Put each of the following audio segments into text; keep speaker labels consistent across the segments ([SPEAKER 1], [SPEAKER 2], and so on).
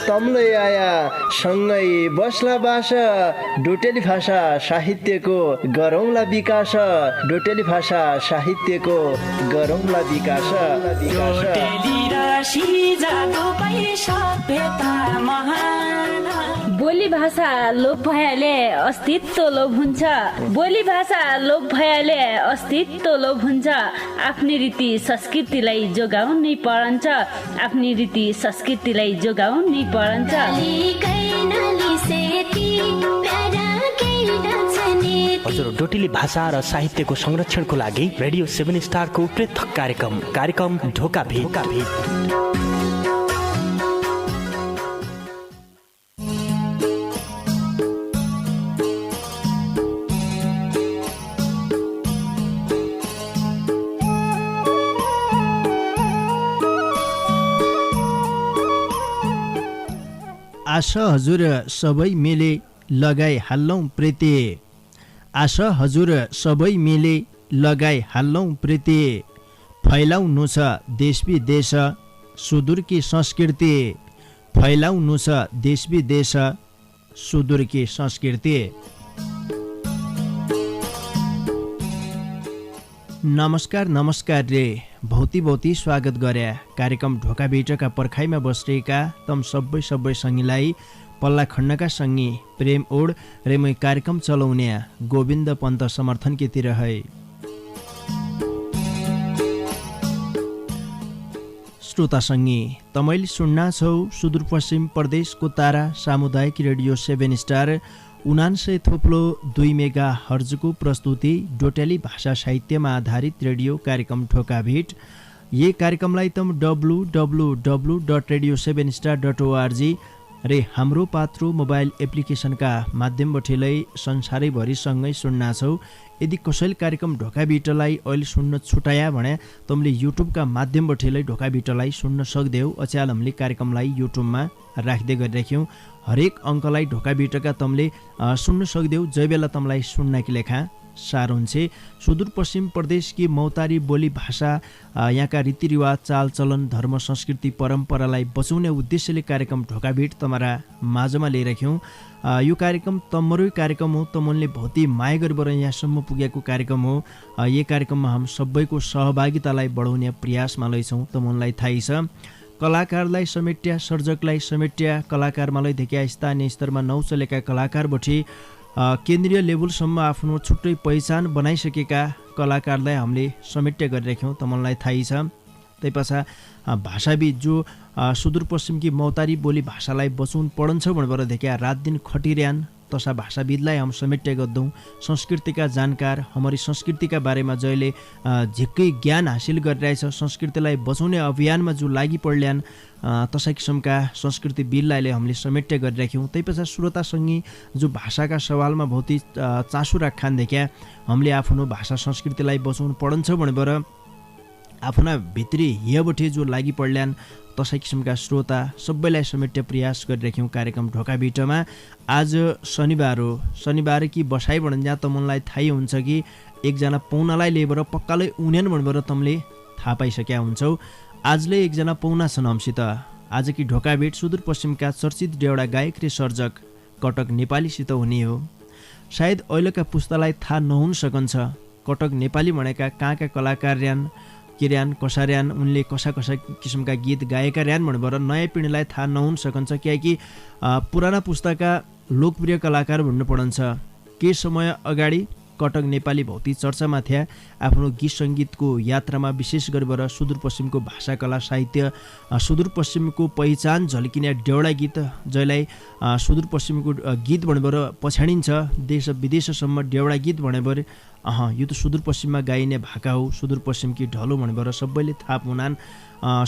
[SPEAKER 1] तम्लै आया सँगै बस्ला बास डोटेली भाषा साहित्यको गरौँला विकास डोटेली भाषा साहित्यको गरौँला विकास
[SPEAKER 2] बोली भाषा लोप भएले अस्तित्व लोप हुन्छ बोली भाषा लोप भएले अस्तित्व लोप हुन्छ आफ्नै रीति संस्कृतिलाई जोगाउनै पर्छ आफ्नै रीति संस्कृतिलाई जोगाउनै पर्छ
[SPEAKER 3] हजुर डोटेली भाषा र साहित्यको संरक्षणको लागि रेडियो 7 स्टारको पृथक कार्यक्रम ढोका भेट
[SPEAKER 4] आशा हजुर सबै मिले लगाई हाल्लौँ प्रीति आशा हजुर सबै मिले लगाई हाल्लौँ प्रीति फैलाउनु छ देश विदेश सुदूरकी संस्कृति फैलाउनु छ देश विदेश सुदूरकी संस्कृति। नमस्कार रे भौती स्वागत गरे कार्यक्रम ढोका भेटका पर्खाइमा बसेका तम सबै सङ्गीलाई पल्ला खण्डका सङ्गी प्रेम ओड रे मै कार्यक्रम चलाउने गोविन्द पन्त समर्थनकीतिर है। श्रोता सङ्गी तमैले सुन्ना छौ सुदूरपश्चिम प्रदेशको तारा सामुदायिक रेडियो 7 स्टार 99.2 मेगा हर्जको प्रस्तुति डोटेली भाषा साहित्यमा आधारित रेडियो कार्यक्रम ढोका भेट। ये कार्यक्रमलाई तम www.radio7star.org रे हाम्रो पात्रो मोबाइल एप्लिकेसनका माध्यमबाट संसारैभरिसँगै सुन्ना छौ। यदि कसैले कार्यक्रम ढोका भेटलाई अहिले सुन्न छुटाया भने तमले युट्युबका माध्यमबाट ढोका भेटलाई सुन्न सक्दैौ। अच्याल हामीले कार्यक्रमलाई युट्युबमा राख्दै गरिराख्यौँ। हरेक अङ्कलाई ढोका भेटका तमले सुन्न सक्दैौ। जय बेला तमलाई सुन्नकी लेखा साह्रो हुन्छ। सुदूरपश्चिम प्रदेशकी मौतारी बोली भाषा यहाँका रीतिरिवाज चालचलन धर्म संस्कृति परम्परालाई बचाउने उद्देश्यले कार्यक्रम ढोका भेट तमारा माझमा ल्याइराख्यौँ। यो कार्यक्रम तमरै कार्यक्रम हो। तमनले भौती माया गरेर यहाँसम्म पुगेको कार्यक्रम हो। यो कार्यक्रममा हम सबैको सहभागितालाई बढाउने प्रयासमा लैछौँ। तमनलाई थाहै छ कलाकारलाई समेट्या सर्जकलाई समेट्या कलाकारमालाई देखिया स्थानीय स्तरमा नौचलेका कलाकारबाट केन्द्रीय लेभलसम्म आफ्नो छुट्टै पहिचान बनाइसकेका कलाकारलाई हामीले समेट्या गरिराख्यौँ। तमनलाई थाहै छ त्यसपछि भाषाविद जो सुदूरपश्चिमकी मौतारी बोली भाषालाई बचाउनु पढन्छ भनेर देखिया रात दिन खटिरहन तसा भाषाविदलाई हम समेट्या गर्दौँ। संस्कृतिका जानकार हमारी संस्कृतिका बारेमा जहिले झिक्कै ज्ञान हासिल गरिरहेछ संस्कृतिलाई बचाउने अभियानमा जो लागि पढ्ल्यान तसा किसिमका संस्कृतिविदलाई हामीले समेट्या गरिराख्यौँ। त्यसपछि श्रोतासँगै जो भाषाका सवालमा भौती चासो राख्खान देखिया हामीले आफ्नो भाषा संस्कृतिलाई बचाउनु पढन्छ भनेर आफ्ना भित्री हियाबटे जो लागि पढ्ल्यान तसै किसिमका श्रोता सबैलाई समेट्य प्रयास गरिराख्यौँ। कार्यक्रम ढोका भेटमा आज शनिबार हो। शनिबार कि बसाइ भन्न जहाँ तमलाई थाहै हुन्छ कि एकजना पाहुनालाई लिएर पक्कालै उनेन भनेर तमले थाहा पाइसकेका हुन्छौ। आजले एकजना पाहुना छन् हमसित। आज कि ढोका भेट सुदूरपश्चिमका चर्चित डेउडा गायक रे सर्जक कटक नेपालीसित हुने हो। सायद अहिलेका पुस्तालाई थाहा नहुन सकन्छ कटक नेपाली भनेका कहाँका कलाकार र्यान किर्यान कसार्यान उनले कसा किसिमका गीत गाएका र्यान भनेर नयाँ पिँढीलाई थाहा नहुन सकन्छ। किनकि पुराना पुस्ताका लोकप्रिय कलाकार भन्नु पर्छ। केही समय अगाडि कटक नेपाली भौती चर्चामा थिए। आफ्नो गीत सङ्गीतको यात्रामा विशेष गरेर सुदूरपश्चिमको भाषा कला साहित्य सुदूरपश्चिमको पहिचान झल्किने डेउडा गीत जसलाई सुदूरपश्चिमको गीत भनेर पछाडिन्छ देश विदेशसम्म डेउडा गीत भनेर यो त सुदूरपश्चिममा गाइने भाका हो सुदूरपश्चिमकी ढलो भनेर सबैले थाहा हुनान्।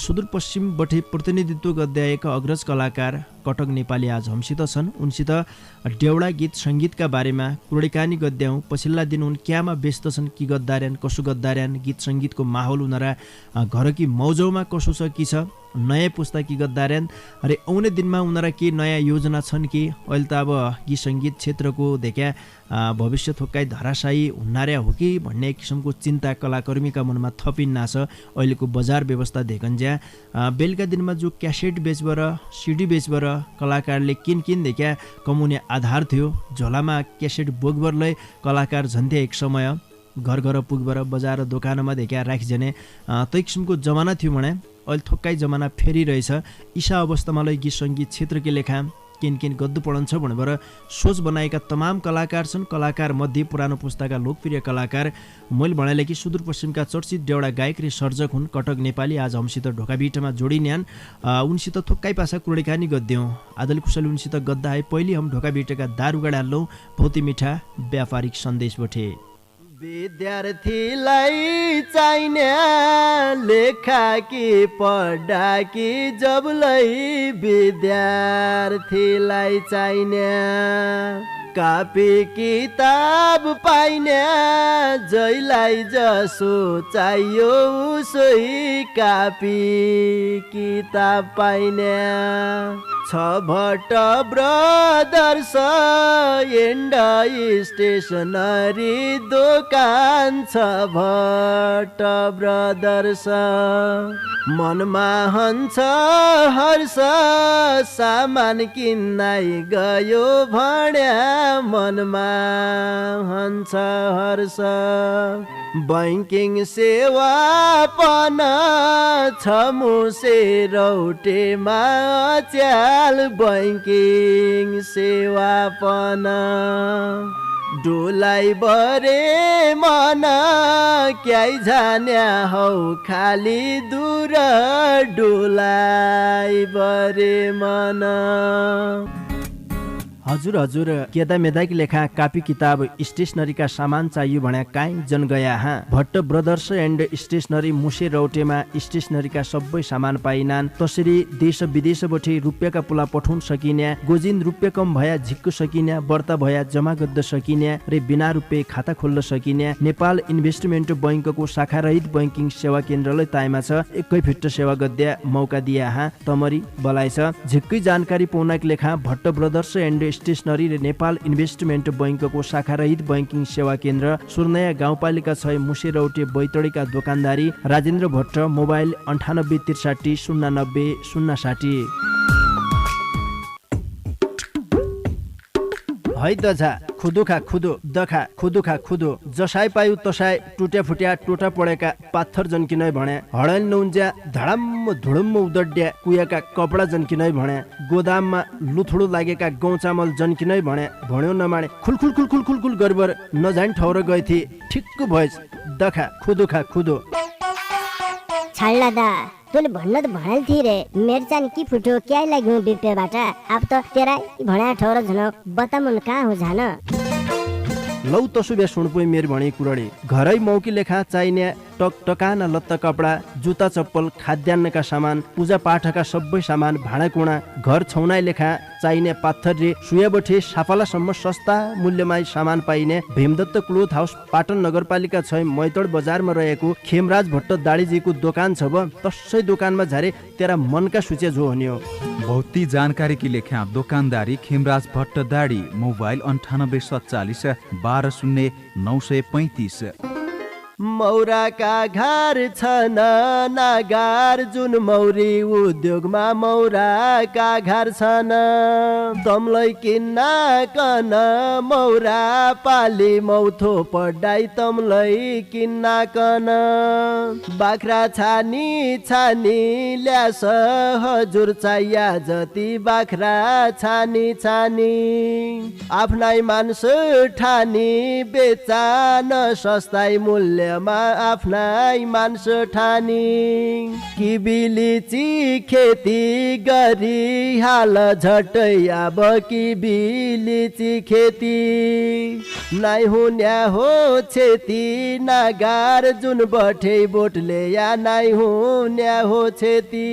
[SPEAKER 4] सुदूरपश्चिमबाट प्रतिनिधित्व गर्दै अग्रज कलाकार कटक नेपाली आज हमसित छन्। उनसित डेउडा गीत सङ्गीतका बारेमा कुराकानी गर्दैछौँ। पछिल्ला दिन उन क्यामा व्यस्त छन् कि गद्दार्यान कसो गद्दार्यान गीत सङ्गीतको माहौल उनीहरा घरकी मौजौमा कसो छ कि छ नयाँ पुस्ता कि गद्दार्यान अरे आउने दिनमा उनीहरा के नयाँ योजना छन् कि अहिले त अब गीत सङ्गीत क्षेत्रको देखा भविष्य थोक्काइ धराशायी हुन्नार्या हो कि भन्ने किसिमको चिन्ता कलाकर्मीका मनमा थपिन्ना छ। अहिलेको बजार व्यवस्था देखन्ज्या बेलुका दिनमा जो क्यासेट बेचबर सिडी बेचबर कलाकारले किन देखा कमाउने आधार थियो। झोलामा क्यासेट बोकबरलाई कलाकार झन्थे एक समय घर घर पुगबर बजार दोकानमा देखा राखिजने तै किसिमको जमाना थियो भने अहिले थोक्काइ जमाना फेरिरहेछ। ईशा अवस्थामालाई गीत सङ्गीत क्षेत्रकै लेखा किन गद्दु पढन्छ भनेर सोच बनाएका तमाम कलाकार छन्। कलाकार मध्ये पुरानो पुस्ताका लोकप्रिय कलाकार मैले भनेले कि सुदूरपश्चिमका चर्चित देउडा गायक र सर्जक हुन् कटक नेपाली। आज हमसित ढोकाबिटामा जोडिन्यान उनसित थोक्काइ पासा कुरडेकानी गद्यौँ। आदल कुशल उनसित गद्दा है पहिले हम ढोकाबिटाका दारुगाड हाल्लौँ बहुती मिठा व्यापारिक सन्देश बठे। विद्यार्थीलाई चाहिने लेखा कि पढा कि जबलाई विद्यार्थीलाई चाहिने कापी किताब पाइने जैलाई जसो चाहियो उसै कापी किताब पाइने छ भट्ट ब्रदर्स एन्ड स्टेसनरी दोकान छ भट्ट ब्रदर्स मनमा हन्छ हर्ष सामान किन्नै गयो भन्या मनमा हन्छ हर्ष बैंकिङ सेवा पन छ मुसे रौटेमा च्याल बैंकिङ सेवा पन डोलाई बरे मन क्याइ जान्या हौ खाली दूर डोलाई बरे मन। हजुर केदा मेदाकी लेखा कापी किताब स्टेसनरीका सामान चाहियो भन्या काहीँ जन गया हाँ भट्ट ब्रदर्स एन्ड स्टेसनरी मुसे रौटेमा स्टेसनरीका सबै सामान पाइनान्। तसरी देश विदेशबाट रुपियाँका पुला पठाउन सकिन्या गोजिन रुपियाँ कम भया झिक्क सकिन्या बर्ता भया जमा गद्द सकिन्या रे बिना रुपियाँ खाता खोल्न सकिन्या नेपाल इन्भेस्टमेन्ट बैंकको शाखारहित बैंकिङ सेवा केन्द्रलाई ताइमा छ एकै फिट सेवा गद्या मौका दिया हाँ तमरी बलाइ छ। झिक्कै जानकारी पाउनाको लेखा भट्ट ब्रदर्स एन्ड स्टेसनरी र नेपाल इन्भेस्टमेन्ट बैंकको शाखारहित बैंकिङ सेवा केन्द्र सुर्नया गाउँपालिका 6 मुसेरौटे बैतडीका दोकानदारी राजेन्द्र भट्ट मोबाइल 98 63 090 060। है दझा खुदुखा खुदो दखा खुदुखा खुदो जसाई पायु तसाई टुट्या फुट्या टोटा पडेका पाथर जन्किनै भने हडल नौन्ज्या धडम्म धुडुम्म उदड्या कुयाका कपडा जन्किनै भने गोदाममा लुथुडु लागेका गहुँ चामल जन्किनै भने भन्यो नमाने खुलखुल खुलखुल खुलखुल गरबर नजान ठौर गएथी ठिक्क भएछ दखा खुदुखा खुदो।
[SPEAKER 5] छाड्ला दा तोले भन्न त भनाल थिए रे मेरो चाहिँ के फुट्यो क्या लाग्यो बिपेबाट अब त तेरा भण्या ठौर झन बतामुन कहाँ हो झान
[SPEAKER 4] लौ तसुबे सुणपुई मेर भणी कुरडी घरै मौकी लेखा चाहिने टकटकाना लत्ता कपडा जुत्ता चप्पल खाद्यान्नका सामान पूजा पाठका सबै सामान भाँडाकुँडा घर छौनाइ लेखा चाहिने पाथर रे सुयाबठे साफालासम्म सस्ता मूल्यमा सामान पाइने भीमदत्त क्लोथ हाउस पाटन नगरपालिका 6 मैतड बजारमा रहेको खेमराज भट्ट दाडीजीको दोकान छ ब तसै दोकानमा झारे तेरा मनका सूचे जो हन्यो।
[SPEAKER 6] बहुती जानकारी की लेखा दोकानदारी खेमराज भट्ट दाडी मोबाइल 9847 12 0935।
[SPEAKER 1] मौराका घर छन् नागार जुन मौरी उद्योगमा मौराका घर छन् तमलाई किन्न कन मौरा पाली मौथो पढाइ तमलाई किन्न कन बाख्रा छानी छानी ल्यास हजुर चाहिया जति बाख्रा छानी छानी आफ्नै मान्छे ठानी बेचा न सस्ताई मूल्य आफ्नै मान्छे ठानी किबिलिची खेती गरी हाल झट्टै अब किबिलिची खेती नाइ हुन्या हो छेती नागार जुन बठे बोटले या नाइ हुन्या हो छेती।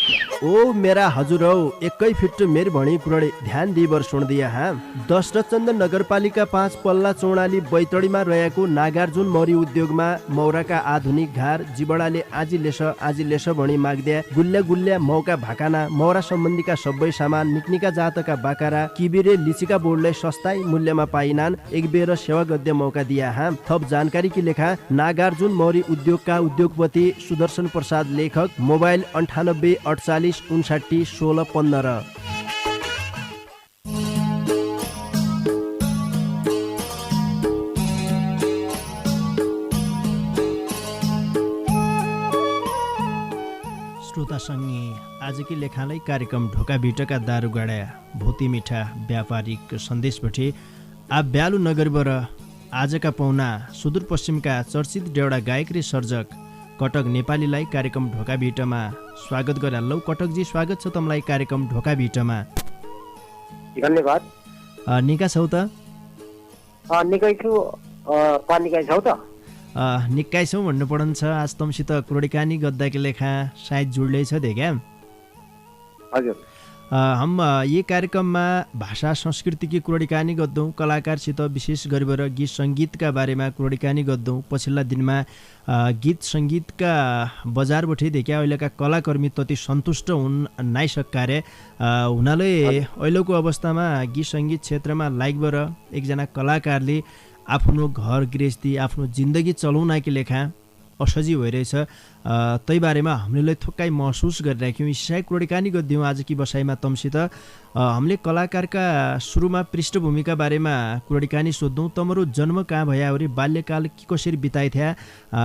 [SPEAKER 1] ओ मेरा हजुरौ एकै फिट मेरी भणी पुरणे ध्यान दिइबर सुन्दिया हाँ। दशरथचन्द्र नगरपालिका 5 पल्ला चौडाली बैतडीमा रहेको नागार्जुन मौरी उद्योगमा मौराका आधुनिक घार जिबडाले आजी लेस भणी माग्द्या गुल्ल्या गुल्ल्या मौका भाकाना मौरा सम्बन्धीका सबै सामान निक्निका जातका बाकारा किबिरे लिचिका बोर्डलाई सस्ताई मूल्यमा पाइनान् एक बेर सेवा गद्य मौका दिया हाँ। थप जानकारी की लेखा नागार्जुन मौरी उद्योगका उद्योगपति सुदर्शन प्रसाद लेखक मोबाइल 98 48 59 16 15।
[SPEAKER 4] श्रोतासँगै आजकै लेखालाई कार्यक्रम ढोका बिटका दारुगाडा भौती मिठा व्यापारिक सन्देशबटे आ ब्यालु नगरबाट आजका पाहुना सुदूरपश्चिमका चर्चित डेउडा गायक र सर्जक कटक नेपालीलाई कार्यक्रम ढोका भिटमा स्वागत गरालौ। कटकजी स्वागत छ तमलाई कार्यक्रम ढोका भिटमा।
[SPEAKER 7] धन्यवाद।
[SPEAKER 4] निका छौ त?
[SPEAKER 7] निकै छु। निकै छौ त?
[SPEAKER 4] निकै छौ भन्नु पर्छ। आज तमसित क्रोडिकानी गद्दाकी लेखा सायद जुड्लै छ दे क्या?
[SPEAKER 7] हजुर।
[SPEAKER 4] हम ये कार्यक्रममा भाषा संस्कृति की क्रोडिकानी गद्दौँ, कलाकारसित विशेष गरेर गीत सङ्गीतका बारेमा क्रोडिकानी गद्दौँ। पछिल्ला दिनमा गीत सङ्गीतका बजारबटै देखिया अहिलेका कलाकर्मी तति सन्तुष्ट हुन नाइसक्कारे हुनाले अहिलेको अवस्थामा गीत सङ्गीत क्षेत्रमा लाइकबाट एकजना कलाकारले आफ्नो घर गृहस्थी आफ्नो जिन्दगी चलाउनकी लेखा असजिलो भइरहेछ। त्यही बारेमा हामीले थोक्कै महसुस गरिराख्यौँ। इसाई क्रोडिकानी गद्यौँ आज कि बसाइमा तमसित। हामीले कलाकारका सुरुमा पृष्ठभूमिका बारेमा क्रोडिकानी सोध्छौँ। तमरो जन्म कहाँ भया हो, बाल्यकाल के कसरी बिताइ थिया,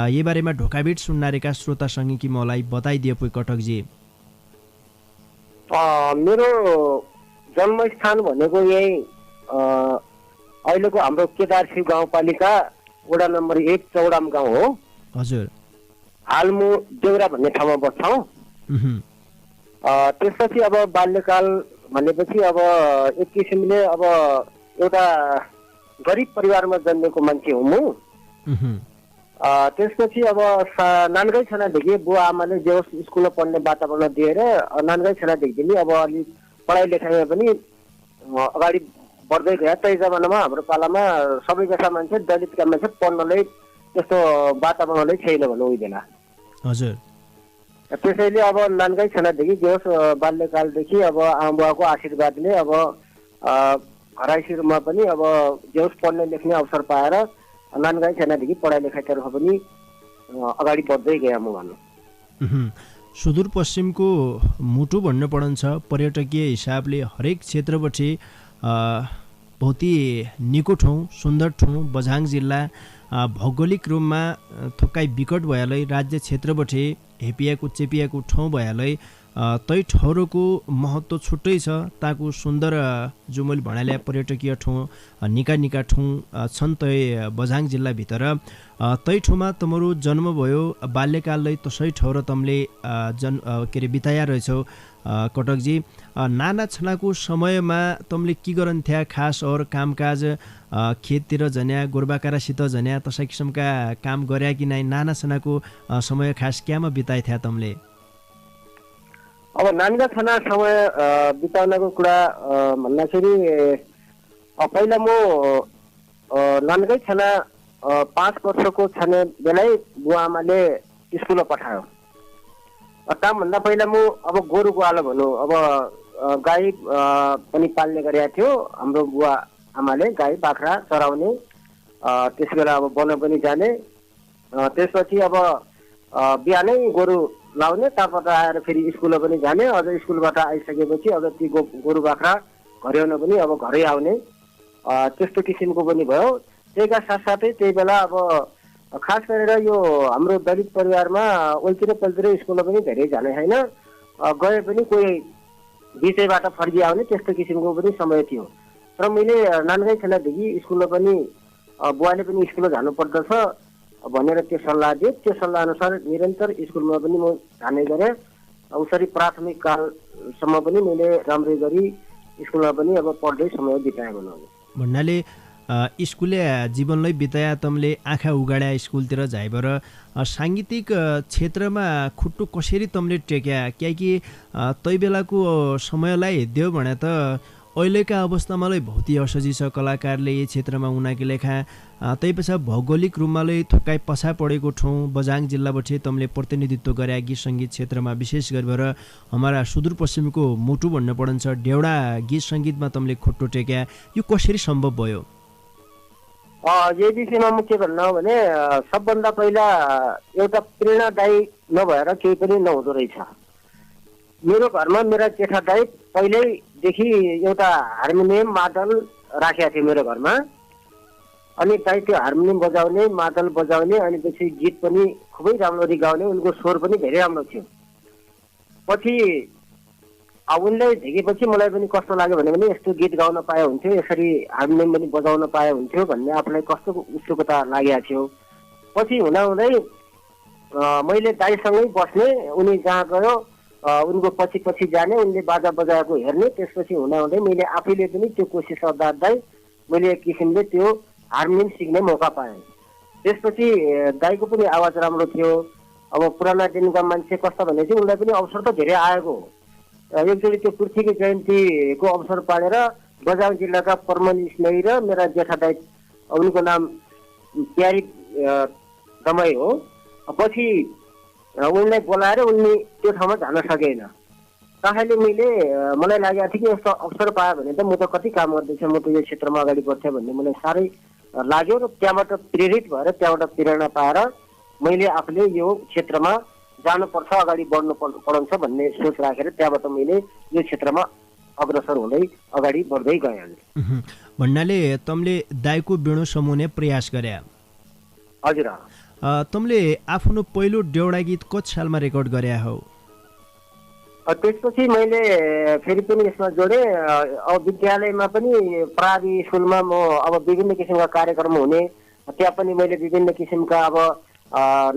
[SPEAKER 4] ये बारेमा ढोकाबिट सुन्नारेका श्रोतासँग कि मलाई बताइदिए पुइ कटकजी।
[SPEAKER 7] मेरो जन्मस्थान भनेको यही अहिलेको हाम्रो केदारशिव गाउँपालिका वडा नम्बर 1 चौडाम गाउँ हो।
[SPEAKER 4] हजुर।
[SPEAKER 7] हाल म देउरा भन्ने ठाउँमा बस्छौँ। त्यसपछि अब बाल्यकाल भनेपछि अब एक किसिमले अब एउटा गरिब परिवारमा जन्मेको मान्छे हुँ म। त्यसपछि अब नानगढ छनादेखि बुवा आमाले जे होस् स्कुलमा पढ्ने वातावरण दिएर नानगढ छनादेखि पनि अब अलिक पढाइ लेखाइमा पनि अगाडि बढ्दै गयो। त्यही जमानामा हाम्रो पालामा सबैजना मान्छे दलितका मान्छे पढ्नलाई त्यस्तो वातावरणै छैन भनौँ उही बेला।
[SPEAKER 4] हजुर।
[SPEAKER 7] त्यसैले अब नानगढ छनादेखि जे होस् बाल्यकालदेखि अब आमाबुवाको आशीर्वादले अब घराइसीमा पनि अब जे होस् पढ्ने लेख्ने अवसर पाएर नानगढ छनादेखि पढाइ लेखाइतर्फ पनि अगाडि बढ्दै गएँ म भनौँ।
[SPEAKER 4] सुदूरपश्चिमको मुटु भन्नु पर्छ। पर्यटकीय हिसाबले हरेक क्षेत्रबटै बहुतै निको ठाउँ, सुन्दर ठाउँ बझाङ जिल्ला। भौगोलिक रूपमा थोक्कै विकट भएलै राज्य क्षेत्रबटै हेपियाको चेपियाको ठाउँ भएलै तै ठाउँको महत्त्व छुट्टै छ। ताको सुन्दर जो मैले भनाइले पर्यटकीय ठाउँ निका निका ठाउँ छन् तै बझाङ जिल्लाभित्र। तै ठाउँमा तमरो जन्म भयो, बाल्यकाललाई तसै ठाउँ र तमले बिताया रहेछौ कटकजी। नाना छनाको समयमा तमले के गरन्थ्या खास और कामकाज खेततिर जन्या गोरबाकारासित जन्या तसै किसिमका काम गर्या कि नै? नाना छनाको समय खास क्यामा बिताइ थिया तमले?
[SPEAKER 7] अब नानगढ छना समय बिताउनको कुरा भन्दाखेरि पहिला म नानगढ छना 5 वर्षको छने बेलै बुवा आमाले स्कुलमा पठायो। कामभन्दा पहिला म अब गोरुको आलो भनौँ अब गाई पनि पाल्ने गरेका थियो हाम्रो बुवा आमाले। गाई बाख्रा चराउने, त्यस बेला अब वन पनि जाने। त्यसपछि अब बिहानै गोरु लाउने, तापबाट आएर फेरि स्कुलमा पनि जाने। अझ स्कुलबाट आइसकेपछि अब ती गोरु बाख्रा घर्याउन पनि अब घरै आउने, त्यस्तो किसिमको पनि भयो। त्यहीका साथसाथै त्यही बेला अब खास गरेर यो हाम्रो दलित परिवारमा ओल्तिर पल्तिर स्कुलमा पनि धेरै जाने छैन, गए पनि कोही विषयबाट फर्की आउने त्यस्तो किसिमको पनि समय थियो। र मैले नानगढ छनादेखि स्कुलमा पनि बुवाले पनि स्कुलमा जानुपर्दछ भनेर त्यो सल्लाह दिए। त्यो सल्लाह अनुसार निरन्तर स्कुलमा पनि म जाने गरेँ। उसरी प्राथमिक कालसम्म पनि मैले राम्रै गरी स्कुलमा पनि अब पढ्दै समय बिताएँ भनौँ।
[SPEAKER 4] भन्नाले स्कुले जीवनलाई बिताया तमले आँखा उगाड्या स्कुलतिर जाइबर साङ्गीतिक क्षेत्रमा खुट्टु कसरी तमले टेक्या क्याकि तै बेलाको समयलाई देऊ भने त अहिलेका अवस्थामालाई बहुती असजी छ कलाकारले यी क्षेत्रमा उनाकी लेखा तै पछा भौगोलिक रूपमाले थोक्काइ पछा परेको ठाउँ बझाङ जिल्लाबाट तमले प्रतिनिधित्व गरे गीत सङ्गीत क्षेत्रमा विशेष गरेर हमारा सुदूरपश्चिमको मुटु भन्नु पर्छ डेउडा गीत सङ्गीतमा तमले खुट्टो टेक्या यो कसरी सम्भव भयो?
[SPEAKER 7] यो विषयमा म के भन्नु हो भने सबभन्दा पहिला एउटा प्रेरणादायी नभएर केही पनि नहुँदो रहेछ। मेरो घरमा मेरा जेठा दाइ पहिल्यैदेखि एउटा हार्मोनियम मादल राखेका थिए मेरो घरमा। अनि दाइ त्यो हार्मोनियम बजाउने मादल बजाउने अनि पछि गीत पनि खुबै राम्ररी गाउने, उनको स्वर पनि धेरै राम्रो थियो। पछि उनले देखेपछि मलाई पनि कस्तो लाग्यो भने यस्तो गीत गाउन पाए हुन्थ्यो, यसरी हार्मोनियम पनि बजाउन पाए हुन्थ्यो भन्ने आफूलाई कस्तो उत्सुकता लागेको थियो। पछि हुँदाहुँदै मैले दाइसँगै बस्ने, उनी जहाँ गयो उनको पछि पछि जाने, उनले बाजा बजाएको हेर्ने। त्यसपछि हुँदाहुँदै मैले आफैले पनि त्यो कोसिस गर्दै मैले एक किसिमले त्यो हार्मोनियम सिक्ने मौका पाएँ। त्यसपछि दाइको पनि आवाज राम्रो थियो। अब पुराना दिनका मान्छे कस्तो भने चाहिँ उनलाई पनि अवसर त धेरै आएको। एकचोटि त्यो पृथ्वी जयन्तीको अवसर पारेर बझाङ जिल्लाका परमल स्नेही र मेरा जेठा दाइ, उनको नाम प्यारी दमाई हो, पछि उनलाई बोलाएर उनले त्यो ठाउँमा जान सकेन। त्यसैले मलाई लागेको थियो कि यस्तो अवसर पायो भने त म त कति काम गर्दैछ, म त यो क्षेत्रमा अगाडि बढ्थेँ भन्ने मलाई साह्रै लाग्यो। र त्यहाँबाट प्रेरित भएर त्यहाँबाट प्रेरणा पाएर मैले आफूले यो क्षेत्रमा जानुपर्छ, अगाडि बढ्नु पर्छ भन्ने सोच राखेर त्यहाँबाट मैले यो क्षेत्रमा अग्रसर हुँदै अगाडि बढ्दै गएँ।
[SPEAKER 4] भन्नाले तमले दाइको बेणु समाउने प्रयास गरे?
[SPEAKER 7] हजुर।
[SPEAKER 4] तमले आफ्नो पहिलो डेउडा गीत कति सालमा रेकर्ड गरे हो?
[SPEAKER 7] त्यसपछि मैले फेरि पनि यसमा जोडेँ। अब विद्यालयमा पनि प्रावि स्कुलमा म अब विभिन्न किसिमका कार्यक्रम हुने, त्यहाँ पनि मैले विभिन्न किसिमका अब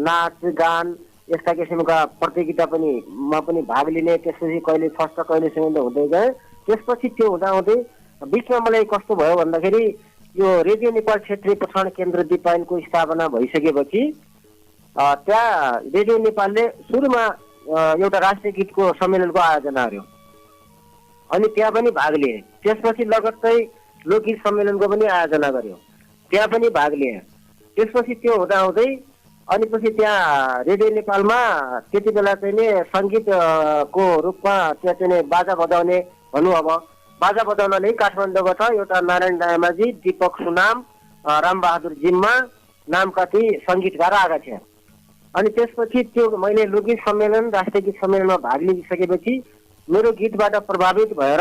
[SPEAKER 7] नाच गान यस्ता किसिमका प्रतियोगिता पनि म पनि भाग लिने। त्यसपछि कहिले फर्स्ट कहिले सेकेन्ड हुँदै गएँ। त्यसपछि त्यो हुँदाहुँदै बिचमा मलाई कस्तो भयो भन्दाखेरि यो रेडियो नेपाल क्षेत्रीय प्रसारण केन्द्र दिपायनको स्थापना भइसकेपछि त्यहाँ रेडियो नेपालले सुरुमा एउटा राष्ट्रिय गीतको सम्मेलनको आयोजना गर्यो। अनि त्यहाँ पनि भाग लिएँ। त्यसपछि लगत्तै लोकगीत सम्मेलनको पनि आयोजना गर्यो, त्यहाँ पनि भाग लिएँ। त्यसपछि त्यो हुँदाहुँदै अनि पछि त्यहाँ रेडियो नेपालमा त्यति बेला चाहिँ नि सङ्गीतको रूपमा त्यहाँ चाहिँ बाजा बजाउने भनौँ, अब बाजा बजाउनले काठमाडौँबाट एउटा नारायण दायामाझी, दीपक सुनाम, रामबहादुर जिम्मा नामका ती सङ्गीतकार आएका थिए। अनि त्यसपछि त्यो मैले लोकगीत सम्मेलन राष्ट्रिय गीत सम्मेलनमा भाग लिइसकेपछि मेरो गीतबाट प्रभावित भएर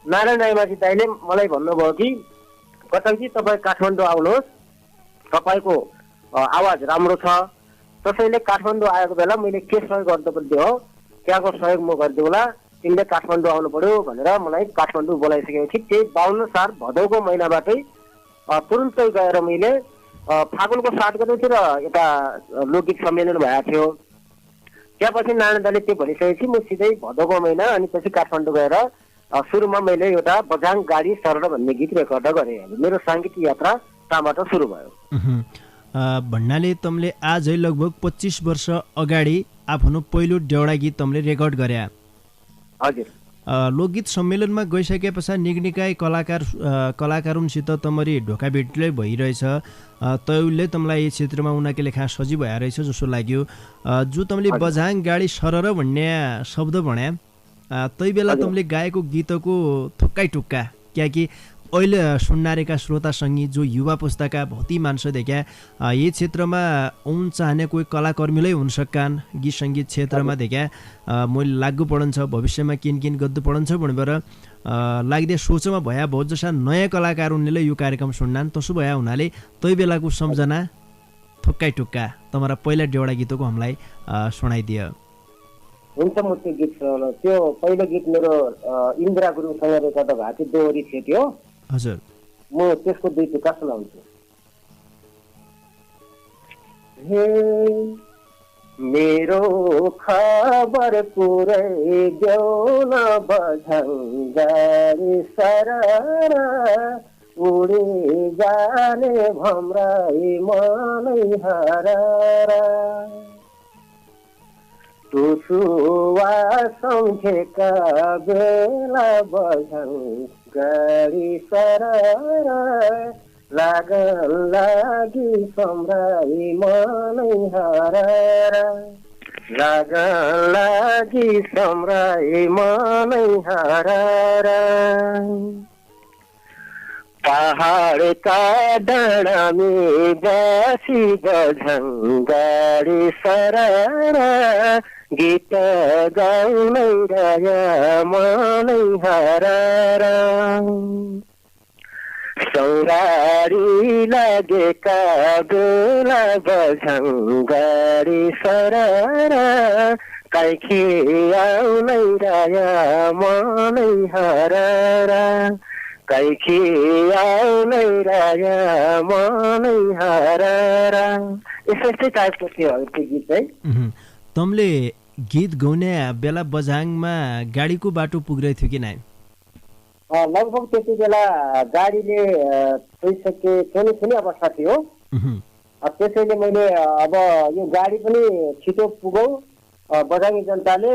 [SPEAKER 7] नारायण दायामाझी दाइले मलाई भन्नुभयो कि कतैजी तपाईँ काठमाडौँ आउनुहोस्, तपाईँको आवाज राम्रो छ, त्यसैले काठमाडौँ आएको बेला मैले के सहयोग गर्नुपर्ने हो त्यहाँको सहयोग म गरिदिउँला, तिमीले काठमाडौँ आउनु पर्यो भनेर मलाई काठमाडौँ बोलाइसकेपछि त्यही 52 साल भदौको महिनाबाटै तुरुन्तै गएर मैले फागुनको 7 गतेतिर एउटा लोकगीत सम्मेलन भएको थियो। त्यहाँपछि नारायण दाले त्यो भनिसकेपछि म सिधै भदौको महिना अनि पछि काठमाडौँ गएर सुरुमा मैले एउटा बझाङ गाडी सरल भन्ने गीत रेकर्ड गरेँ। मेरो साङ्गीतिक यात्रा त्यहाँबाट सुरु भयो।
[SPEAKER 4] भन्नाले तमले आजै लगभग 25 वर्ष अगाडि आफ्नो पहिलो डेउडा गीत तमले रेकर्ड गरे?
[SPEAKER 7] हजुर।
[SPEAKER 4] लोकगीत सम्मेलनमा गइसके पछाडि निकै कलाकारसित तमरी ढोका भेटले भइरहेछ, तैले तमलाई यस क्षेत्रमा उनके लेखा सजी भएर रहेछ जस्तो लाग्यो। जो तमले बझाङ गाडी सरर भन्ने शब्द भन्या तै बेला तमले गाएको गीतको थोक्काइ टुक्का क्याकि अहिले सुन्नारेका श्रोता सङ्गी जो युवा पुस्ताका भौती मान्छे देखा यही क्षेत्रमा आउन चाहने कोही कलाकर्मीले हुन सक्कान्, गीत सङ्गीत क्षेत्रमा देखा मैले लाग्नु पढन्छ भविष्यमा किन गर्नु पढन्छ भनेर लाग्दै सोचमा भया बहुत जसा नयाँ कलाकार उनले यो कार्यक्रम सुन्नान्। तसो भया हुनाले तै बेलाको सम्झना थोक्काइ टुक्का तमरा पहिला डेउडा गीतको हामीलाई सुनाइदियो।
[SPEAKER 7] हुन्छ, म त्यो गीत त्यो पहिलो गीत मेरो इन्द्रा गुरुङसँग रेकर्ड भएको थियो, दोहोरी थियो त्यो।
[SPEAKER 4] हजुर,
[SPEAKER 7] म त्यसको 2 टुक्का सुनाउँछु। हे मेरो खबर पुरै देऊ न बझाङ गाडी सरर, उडे जाने भम्राई मनै हरारा टुसुवा सम्झेका बेला बझन गाडी सररा लागल लागि सम्राई मनै हरारा लागल लागि सम्राई मनै हरारा पहाडका डाँडामी बसी बझन गाडी सररा गीत गाउनै रह्या मनै हरारा सौराडी लागेका बेला बझन गाडी सररा काइखी आउनै रह्या मनै हरारा काइखी आउनै रह्या मनै हरारा यस्तै टाइपको थियो त्यो गीत चाहिँ।
[SPEAKER 4] तमले गीत गाउने बेला बझाङमा गाडीको बाटो पुग्दै थियो कि नाइ?
[SPEAKER 7] लगभग त्यति बेला गाडीले छोइसके छोनी अवस्था थियो। त्यसैले मैले अब यो गाडी पनि छिटो पुगौ, बझाङी जनताले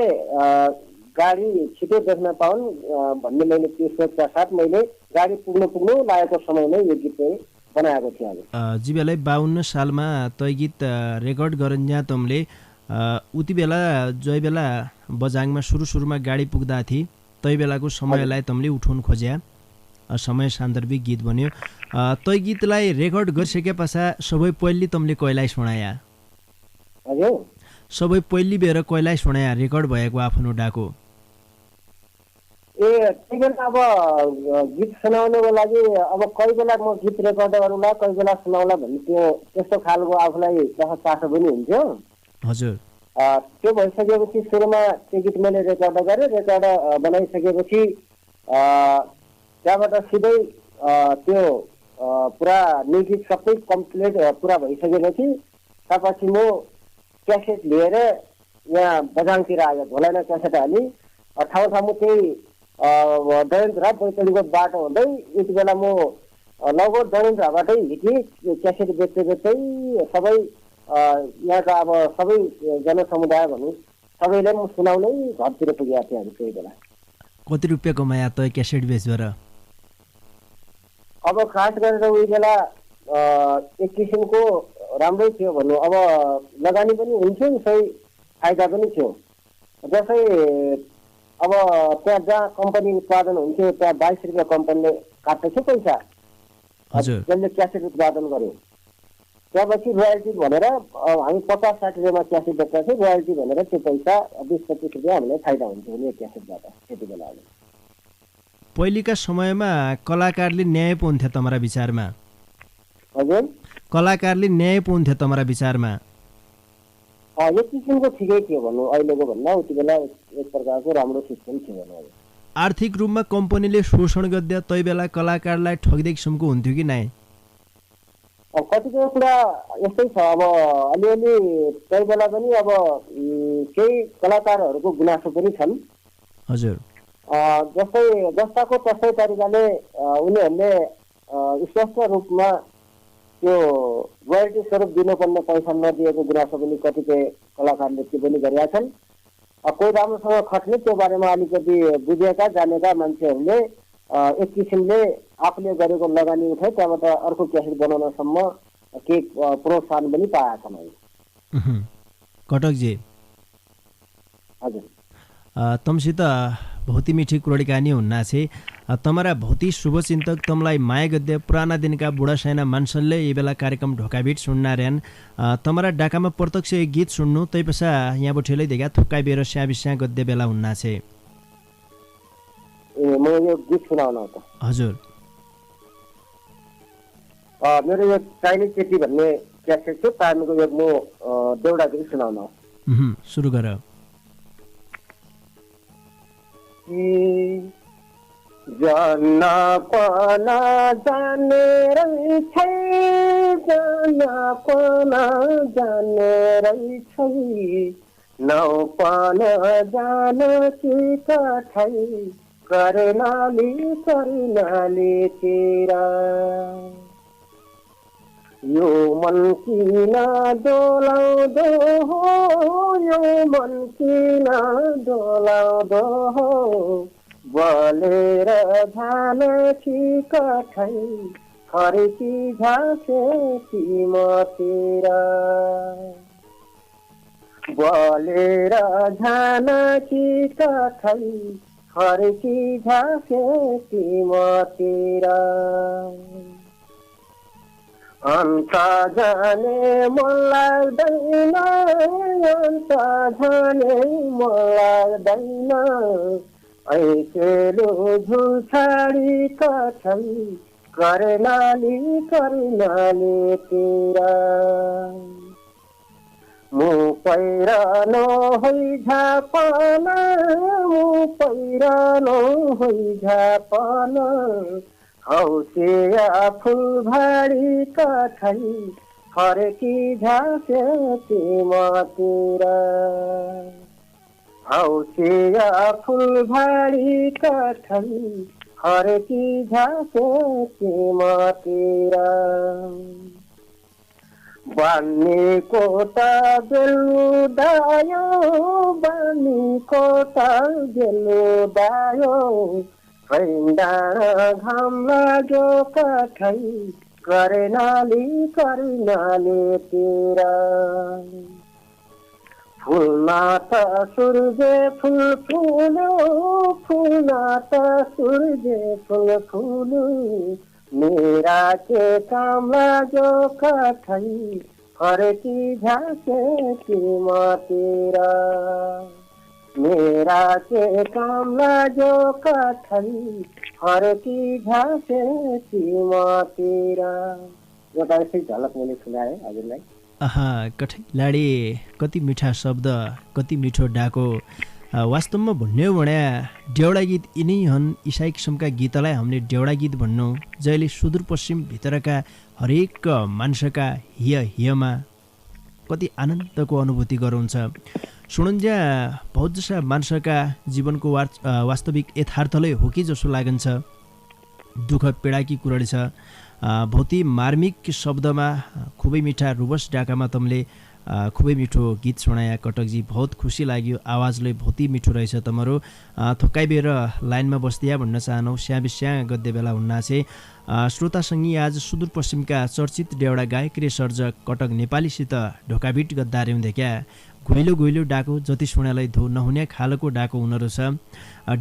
[SPEAKER 7] गाडी छिटो देख्न पाउन् भन्ने मैले त्यो सोचका साथ मैले गाडी पुग्नु लागेको समयमै यो गीत चाहिँ बनाएको थिएँ।
[SPEAKER 4] जी बेला 52 सालमा तय गीत रेकर्ड गरिन्जा तमले उति बेला जय बेला बझाङमा सुरुमा गाडी पुग्दा थिए तै बेलाको समयलाई तमले उठाउन खोज्या समय सान्दर्भिक गीत बन्यो। तै गीतलाई रेकर्ड गरिसके पश्चात सबै पहिली तमले कैलाई सुनाया?
[SPEAKER 7] हजुर
[SPEAKER 4] सबै पहिली बेर कैलाई सुनाया रेकर्ड भएको आफ्नो डाको?
[SPEAKER 7] त्यही बेला अब गीत सुनाउनको लागि अब कोही बेला म गीत रेकर्ड गरौँला, कोही बेला सुनाउला भन्ने त्यस्तो खालको आफूलाई चासो पनि हुन्थ्यो।
[SPEAKER 4] हजुर
[SPEAKER 7] त्यो भइसकेपछि सुरुमा त्यो गीत मैले रेकर्ड गरेँ। रेकर्ड बनाइसकेपछि त्यहाँबाट सिधै त्यो पुरा म्युजिक सबै कम्प्लिट पुरा भइसकेपछि त्यसपछि म क्यासेट लिएर यहाँ बझाङतिर आयो। धोलाइमा क्यासेट हाली ठाउँ त्यही डडेलधुरा बैतडीको बाटो हुँदै यति बेला म लगभग डडेलधुराबाटै हिँडेँ। क्यासेट बेच्दै सबै यहाँका अब सबै जनसमुदाय भनौँ सबैलाई म सुनाउनै घरतिर पुगेको थिएँ। त्यही बेला
[SPEAKER 4] कति रुपियाँ कमाया त क्यासेट बेचेर?
[SPEAKER 7] अब खास गरेर उही बेला एक किसिमको राम्रै थियो भनौँ। अब लगानी पनि हुन्थ्यो, सही फाइदा पनि थियो। जस्तै अब त्यहाँ जहाँ कम्पनी उत्पादन हुन्थ्यो त्यहाँ 22 रुपियाँ कम्पनीले काट्दथ्यो पैसा जसले क्यासेट उत्पादन गर्यो। त्यसपछि रोयल्टी भनेर हामी 50-60 रुपियाँमा क्यासेट बेच्दा थियो। रोयल्टी भनेर त्यो पैसा 20-25 रुपियाँ हामीलाई फाइदा हुन्थ्यो भने क्यासेटबाट त्यति बेला।
[SPEAKER 4] पहिलेका समयमा कलाकारले न्याय पाउँथ्यो तमरा विचारमा?
[SPEAKER 7] हजुर
[SPEAKER 4] कलाकारले न्याय पाउँथ्यो तमरा विचारमा?
[SPEAKER 7] एक किसिमको ठिकै थियो भनौँ। अहिलेको भन्दा उति बेला एक प्रकारको राम्रो सिस्टम थियो भनौँ।
[SPEAKER 4] आर्थिक रूपमा कम्पनीले शोषण गर्दा तै बेला कलाकारलाई ठग्दै किसिमको हुन्थ्यो कि नाइ?
[SPEAKER 7] कतिपय कुरा यस्तै छ। अब अलिअलि त्यही बेला पनि अब केही कलाकारहरूको गुनासो पनि छन्।
[SPEAKER 4] हजुर
[SPEAKER 7] जस्ताको तस्तै तरिकाले उनीहरूले स्पष्ट रूपमा त्यो रोयल्टी स्वरूप दिनुपर्ने पैसा नदिएको गुनासो पनि कतिपय कलाकारले त्यो पनि गरेका छन्। कोही राम्रोसँग खट्ने त्यो बारेमा अलिकति बुझेका जानेका मान्छेहरूले एक किसिमले आफूले गरेको लगानी उठाए त्यहाँबाट अर्को क्यासेट बनाउनसम्म केही प्रोत्साहन पनि पाएका छन्।
[SPEAKER 4] कटकजी
[SPEAKER 7] हजुर
[SPEAKER 4] तमसित भौती मिठी कुरडिकानी हुन्ना छे तमरा भौती शुभचिन्तक तमलाई माया गद्य पुराना दिनका बुढा साना मान्छेले यी बेला कार्यक्रम ढोकाबिट सुन्ना रेन तमरा डाकामा प्रत्यक्ष गीत सुन्नु तै पछा यहाँ बठेलै देगा थुक्काइ बेर स्याबिस्या गद्य बेला हुन्ना छे।
[SPEAKER 7] म यो गीत सुनाउन त
[SPEAKER 4] हजुर
[SPEAKER 7] मेरो यो चाइनिज केटी भन्ने क्यासेट थियो तानको यो म देउडा गीत सुनाउन
[SPEAKER 4] सुरु गर।
[SPEAKER 7] जाना पाना जाने रही छै जाना पाना जाने रही छै नौ पाना जान की कठै कर्णाली तेरा यो मन किन डोलाउँदो हो यो मन किन डोलाउँदो हो बलेर धान कठै फर्की झाँसे तिमतिर बलेर धान कठै फर्की झाँसे तिमतिर अन्त जाने मन लाग्दैन अन्त जाने मन लाग्दैन ऐसेलो झुछाडी कठै कर्णाली तेरा मु पैरानो होइ झापन मु पैरानो होइ झापन हौसिया फुलभाडी कठै फर्की झाँसे तिमतिर हौसिया फुलभाडी कठै फर्की झाँसे तिमतिर बानीको त बेलुदायो बानीको त बेलुदायो डाँडा घाम लाग्यो कठै कर्णाली तेरा फुलमा त सूर्य फुल फुल्यो फुलमा त सूर्य फुल फुल्यो मेरा के काम लाग्यो कठै फर्की झाँसे तिमतिर मेरा के काम लाग्यो कठै फर्की झाँसे तिमतिर। एउटा यस्तै झलक मैले सुनाएँ हजुरलाई।
[SPEAKER 4] कठै लाडे कति मिठा शब्द कति मिठो डाको वास्तवमा भन्ने हो भने डेउडा गीत यिनै हन् इसाई किसिमका गीतलाई हामीले डेउडा गीत भन्नु जहिले सुदूरपश्चिम भित्रका हरेक मान्छेका हियमा कति आनन्दको अनुभूति गराउँछ। सुनुन्ज्या बहुत जसा मान्छेका जीवनको वास्तविक यथार्थलै हो कि जसो लागन्छ। दुःख पीडाकी कुराडी छ भौती मार्मिक शब्दमा खुबै मिठा रुबस डाकामा तमले खुबै मिठो गीत सुनाया कटकजी बहुत खुसी लाग्यो। आवाजले भौती मिठो रहेछ तमरो थोक्काइ बेर लाइनमा बस्दिया भन्न चाहनौ स्याबिस्या गद्य बेला हुन्नाछे श्रोतासँगै आज सुदूरपश्चिमका चर्चित डेउडा गायक रे सर्जक कटक नेपालीसित ढोकाभिट गद्दार्यौँ देख्या घुइलो डाको जति सुनालाई धो नहुने खालको डाको उनीहरू छ